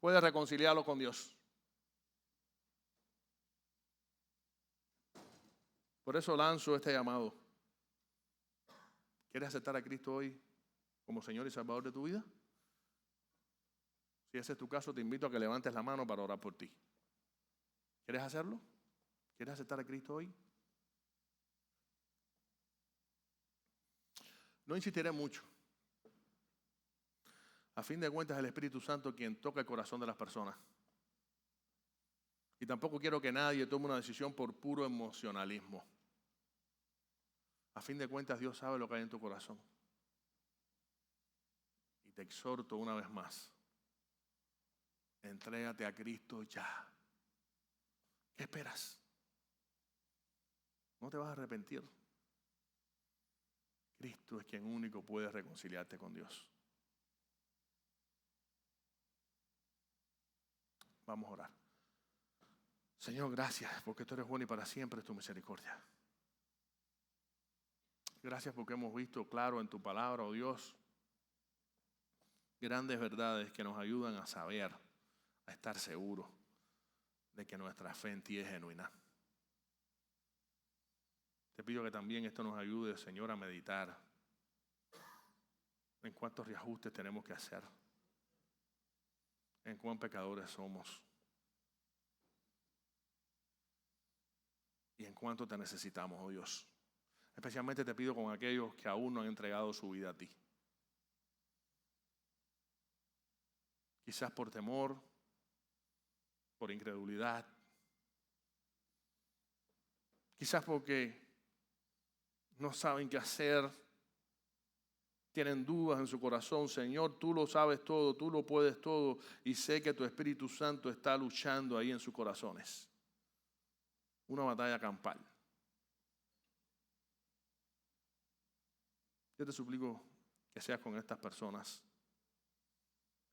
puede reconciliarlo con Dios. Por eso lanzo este llamado. ¿Quieres aceptar a Cristo hoy como Señor y Salvador de tu vida? Si ese es tu caso, te invito a que levantes la mano para orar por ti. ¿Quieres hacerlo? ¿Quieres aceptar a Cristo hoy? No insistiré mucho. A fin de cuentas, es el Espíritu Santo quien toca el corazón de las personas. Y tampoco quiero que nadie tome una decisión por puro emocionalismo. A fin de cuentas, Dios sabe lo que hay en tu corazón. te exhorto una vez más. Entrégate a Cristo ya. ¿Qué esperas? No te vas a arrepentir. Cristo es quien único puede reconciliarte con Dios. Vamos a orar. Señor, gracias porque tú eres bueno y para siempre es tu misericordia. Gracias porque hemos visto claro en tu palabra, oh Dios, grandes verdades que nos ayudan a saber, a estar seguros de que nuestra fe en ti es genuina. Te pido que también esto nos ayude, Señor, a meditar en cuántos reajustes tenemos que hacer, en cuán pecadores somos y en cuánto te necesitamos, oh Dios. Especialmente te pido con aquellos que aún no han entregado su vida a ti. Quizás por temor, por incredulidad, quizás porque no saben qué hacer, tienen dudas en su corazón. Señor, tú lo sabes todo, tú lo puedes todo y sé que tu Espíritu Santo está luchando ahí en sus corazones. Una batalla campal. Yo te suplico que seas con estas personas,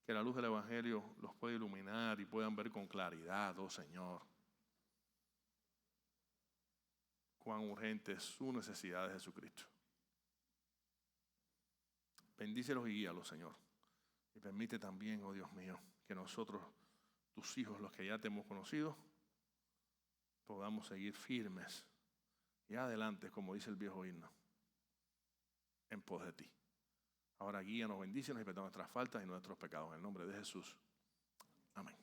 que la luz del Evangelio los pueda iluminar y puedan ver con claridad, oh Señor, cuán urgente es su necesidad de Jesucristo. Bendícelos y guíalos, Señor. Y permite también, oh Dios mío, que nosotros, tus hijos, los que ya te hemos conocido, podamos seguir firmes y adelante, como dice el viejo himno, en pos de ti. Ahora guíanos, bendícenos y perdona nuestras faltas y nuestros pecados. En el nombre de Jesús. Amén.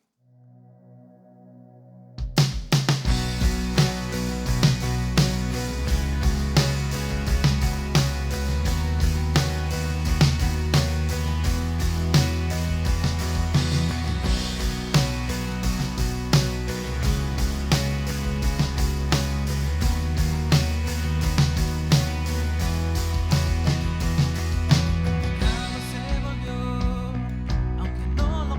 Se volvió, aunque no lo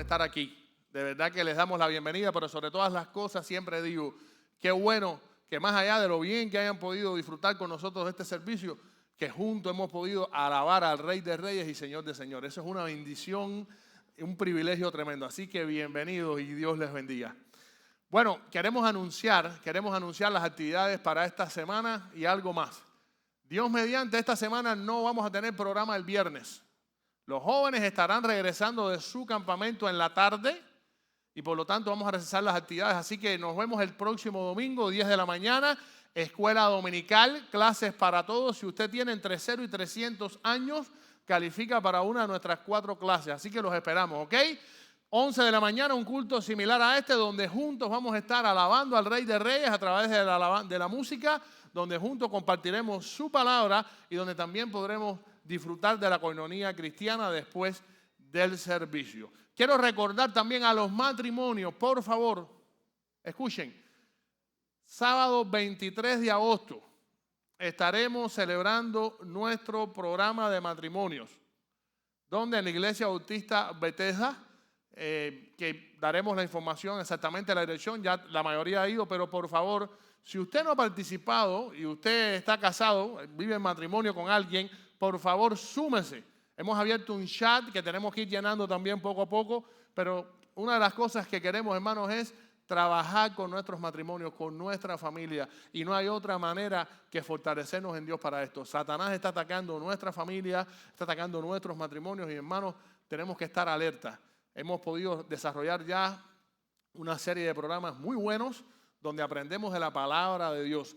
estar aquí. De verdad que les damos la bienvenida, pero sobre todas las cosas siempre digo, qué bueno que más allá de lo bien que hayan podido disfrutar con nosotros de este servicio, que juntos hemos podido alabar al Rey de Reyes y Señor de Señores. Eso es una bendición, un privilegio tremendo. Así que bienvenidos y Dios les bendiga. Bueno, queremos anunciar las actividades para esta semana y algo más. Dios mediante, esta semana no vamos a tener programa el viernes. Los jóvenes estarán regresando de su campamento en la tarde y por lo tanto vamos a recesar las actividades. Así que nos vemos el próximo domingo, 10 de la mañana, escuela dominical, clases para todos. Si usted tiene entre 0 y 300 años, califica para una de nuestras 4 clases. Así que los esperamos, ¿ok? 11 de la mañana, un culto similar a este, donde juntos vamos a estar alabando al Rey de Reyes a través de la música, donde juntos compartiremos su palabra y donde también podremos disfrutar de la coinonía cristiana después del servicio. Quiero recordar también a los matrimonios, por favor, escuchen, sábado 23 de agosto estaremos celebrando nuestro programa de matrimonios, donde en la Iglesia Bautista Bethesda, que daremos la información exactamente, la dirección, ya la mayoría ha ido, pero por favor, si usted no ha participado y usted está casado, vive en matrimonio con alguien, por favor súmese. Hemos abierto un chat que tenemos que ir llenando también poco a poco, pero una de las cosas que queremos, hermanos, es trabajar con nuestros matrimonios, con nuestra familia, y no hay otra manera que fortalecernos en Dios para esto. Satanás está atacando nuestra familia, está atacando nuestros matrimonios y, hermanos, tenemos que estar alerta. Hemos podido desarrollar ya una serie de programas muy buenos donde aprendemos de la palabra de Dios,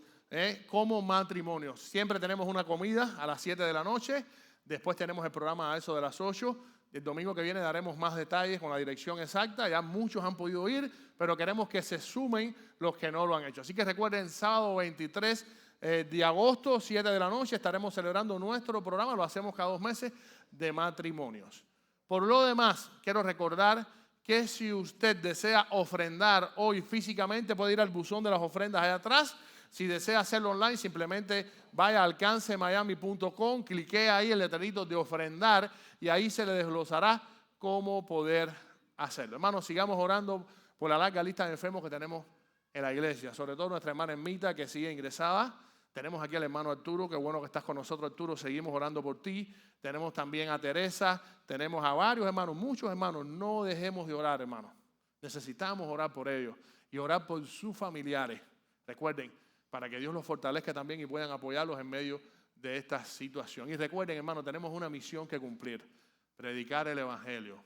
como matrimonios. Siempre tenemos una comida a las 7 de la noche, después tenemos el programa a eso de las 8. El domingo que viene daremos más detalles con la dirección exacta. Ya muchos han podido ir, pero queremos que se sumen los que no lo han hecho. Así que recuerden, sábado 23 de agosto, 7 de la noche, estaremos celebrando nuestro programa, lo hacemos cada 2 meses, de matrimonios. Por lo demás, quiero recordar que si usted desea ofrendar hoy físicamente, puede ir al buzón de las ofrendas allá atrás. Si desea hacerlo online, simplemente vaya a alcancemiami.com, clique ahí el letrerito de ofrendar y ahí se le desglosará cómo poder hacerlo. Hermanos, sigamos orando por la larga lista de enfermos que tenemos en la iglesia, sobre todo nuestra hermana Emita, que sigue ingresada. Tenemos aquí al hermano Arturo, qué bueno que estás con nosotros, Arturo, seguimos orando por ti. Tenemos también a Teresa, tenemos a varios hermanos, muchos hermanos. No dejemos de orar, hermanos. Necesitamos orar por ellos y orar por sus familiares. Recuerden, para que Dios los fortalezca también y puedan apoyarlos en medio de esta situación. Y recuerden, hermanos, tenemos una misión que cumplir: predicar el evangelio,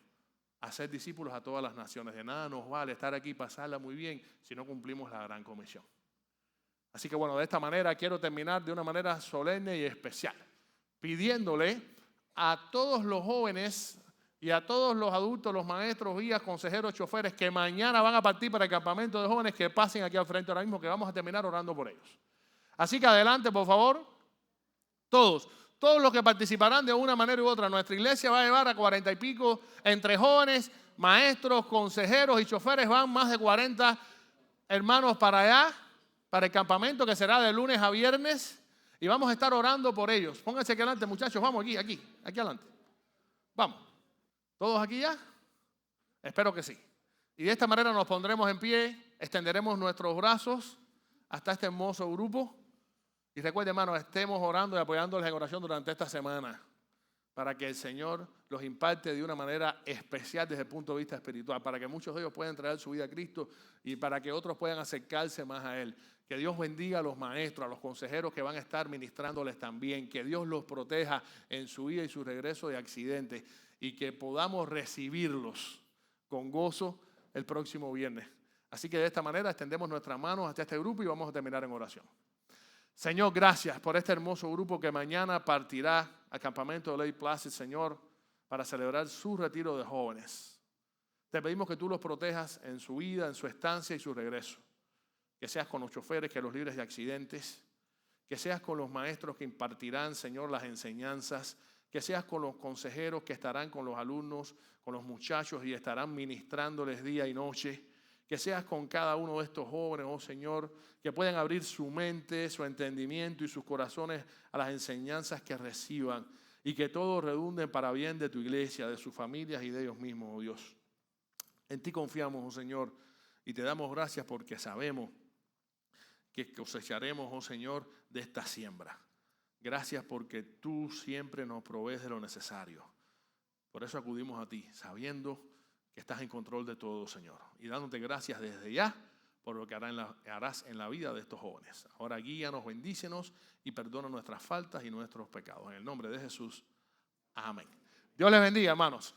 hacer discípulos a todas las naciones. De nada nos vale estar aquí y pasarla muy bien si no cumplimos la gran comisión. Así que bueno, de esta manera quiero terminar de una manera solemne y especial, pidiéndole a todos los jóvenes y a todos los adultos, los maestros, guías, consejeros, choferes que mañana van a partir para el campamento de jóvenes, que pasen aquí al frente ahora mismo, que vamos a terminar orando por ellos. Así que adelante, por favor, todos los que participarán de una manera u otra. Nuestra iglesia va a llevar a 40 y pico, entre jóvenes, maestros, consejeros y choferes, van más de 40 hermanos para allá, para el campamento que será de lunes a viernes, y vamos a estar orando por ellos. Pónganse aquí adelante, muchachos, vamos aquí adelante. Vamos. ¿Todos aquí ya? Espero que sí. Y de esta manera nos pondremos en pie, extenderemos nuestros brazos hasta este hermoso grupo. Y recuerden, hermanos, estemos orando y apoyándoles en oración durante esta semana, para que el Señor los imparte de una manera especial desde el punto de vista espiritual, para que muchos de ellos puedan traer su vida a Cristo y para que otros puedan acercarse más a Él. Que Dios bendiga a los maestros, a los consejeros que van a estar ministrándoles también. Que Dios los proteja en su ida y su regreso de accidentes y que podamos recibirlos con gozo el próximo viernes. Así que de esta manera extendemos nuestras manos hasta este grupo y vamos a terminar en oración. Señor, gracias por este hermoso grupo que mañana partirá al campamento de Lake Placid, Señor, para celebrar su retiro de jóvenes. Te pedimos que tú los protejas en su vida, en su estancia y su regreso. Que seas con los choferes, que los libres de accidentes. Que seas con los maestros que impartirán, Señor, las enseñanzas. Que seas con los consejeros que estarán con los alumnos, con los muchachos y estarán ministrándoles día y noche. Que seas con cada uno de estos jóvenes, oh Señor, que puedan abrir su mente, su entendimiento y sus corazones a las enseñanzas que reciban y que todo redunde para bien de tu iglesia, de sus familias y de ellos mismos, oh Dios. En ti confiamos, oh Señor, y te damos gracias porque sabemos que cosecharemos, oh Señor, de esta siembra. Gracias porque tú siempre nos provees de lo necesario. Por eso acudimos a ti, sabiendo que estás en control de todo, Señor. Y dándote gracias desde ya por lo que harás en la vida de estos jóvenes. Ahora guíanos, bendícenos y perdona nuestras faltas y nuestros pecados. En el nombre de Jesús. Amén. Dios les bendiga, hermanos.